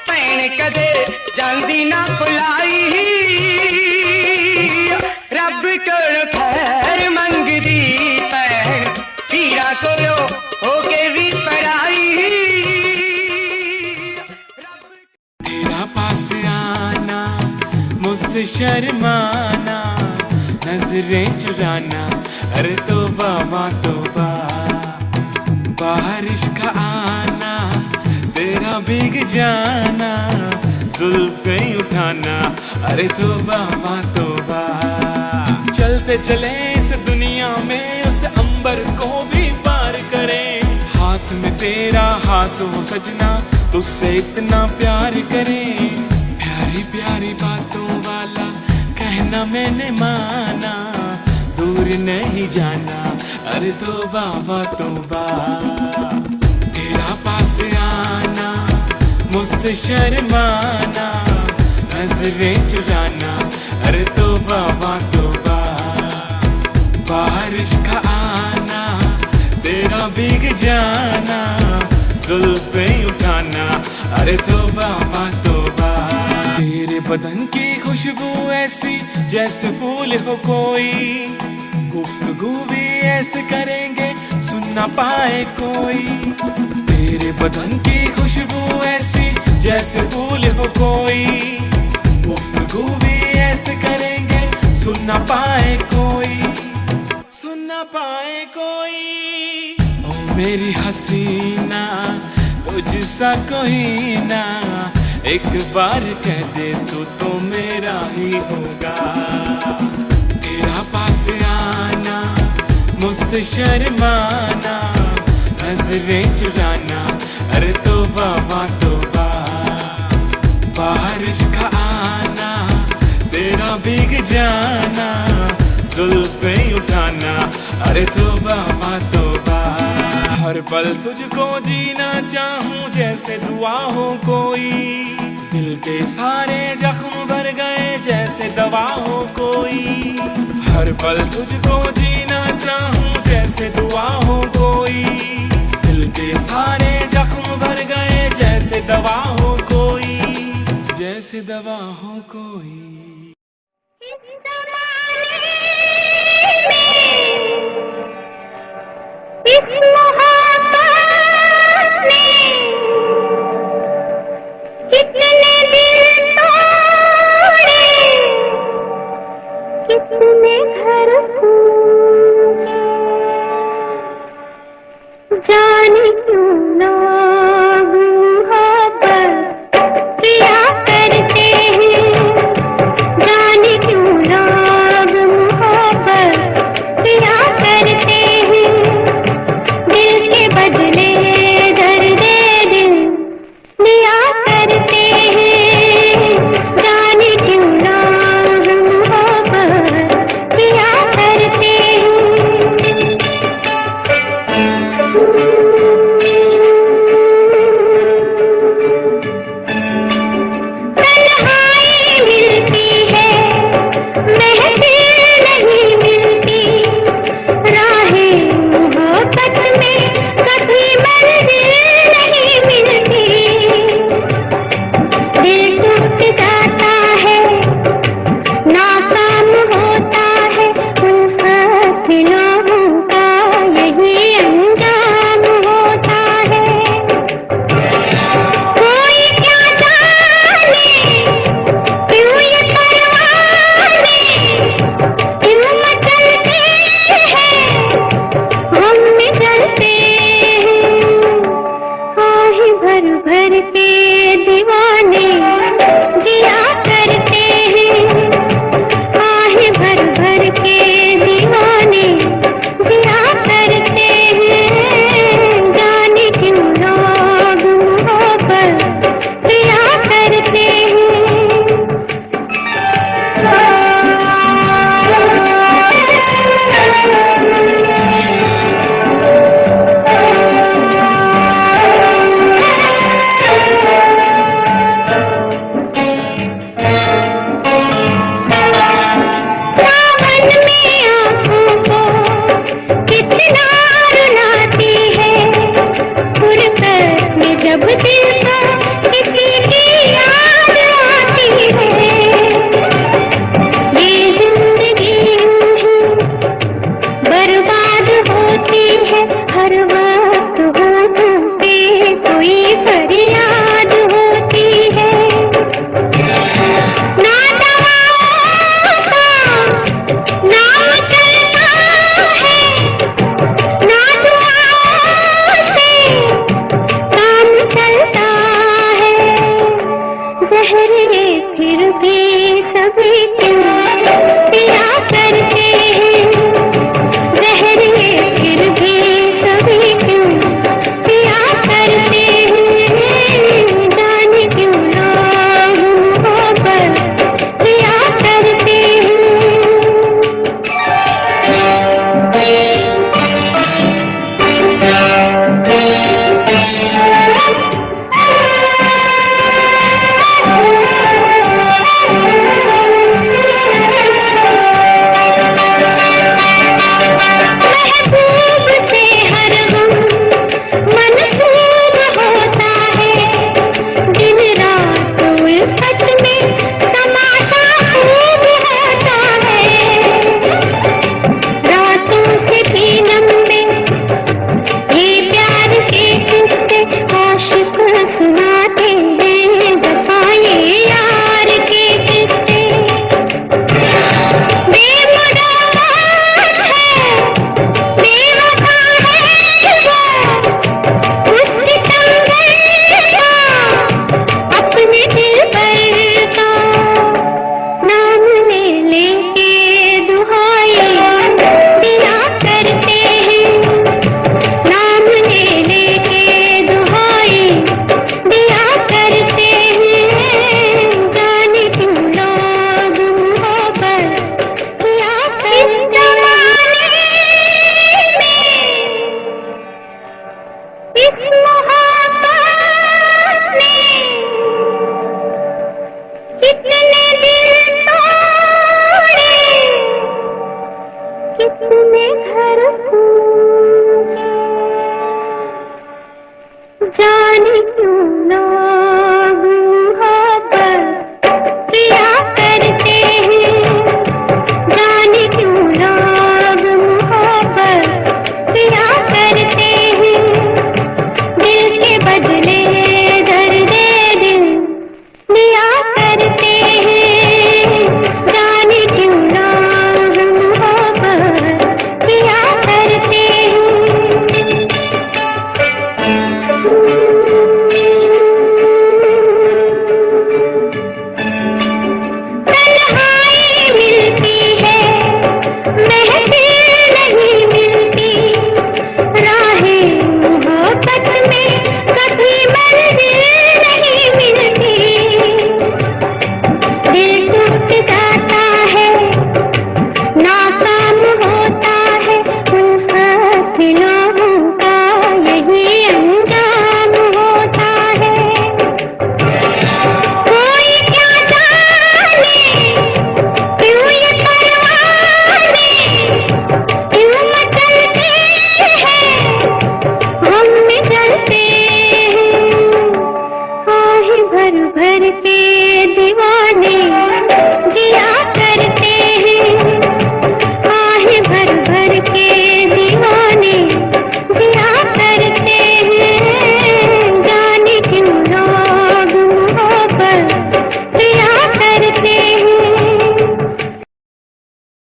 भैन कदे जांदी ना भुलाई रब कोल खैर मंगदी भैन वीरा कोलो होके भी पराई तेरा पास आना मुझसे शर्माना नजरें चुराना अरे तौबा तौबा बारिश का आना तेरा भीग जाना जुल्फें उठाना अरे तौबा तौबा चलते चले इस दुनिया में उस अंबर को भी पार करें हाथ में तेरा हाथ हो सजना तुझसे इतना प्यार करें प्यारी प्यारी बातों वाला कहना मैंने माना दूर नहीं जाना अरे तौबा तौबा तेरा पास आना मुझसे शर्माना नजरें चुराना अरे तौबा तौबा बारिश का आना तेरा भीग जाना जुल्फें उठाना अरे तौबा तौबा तेरे बदन की खुशबू ऐसी जैसे फूल हो कोई गुफ्तगू भी ऐसे करेंगे सुन ना पाए कोई तेरे बदन की खुशबू ऐसी जैसे फूल हो कोई गुफ्तगू भी ऐसे करेंगे सुन ना पाए कोई सुन ना पाए कोई ओ मेरी हसीना तुझसा कोई ना एक बार कह दे तो मेरा ही होगा तेरा पास आना मुझसे शर्माना नजरें चुराना अरे तौबा तौबा बारिश का आना तेरा भीग जाना जुल्फें उठाना अरे तौबा तौबा हर पल तुझको जीना चाहूं जैसे दुआ हो कोई दिल के सारे जख्म भर गए जैसे दवा हो कोई हर पल तुझको जीना चाहूं जैसे दुआ हो कोई दिल के सारे जख्म भर गए जैसे दवा हो कोई जैसे दवा हो कोई इस मोहब्बत ने कितने दिल तोड़े कितने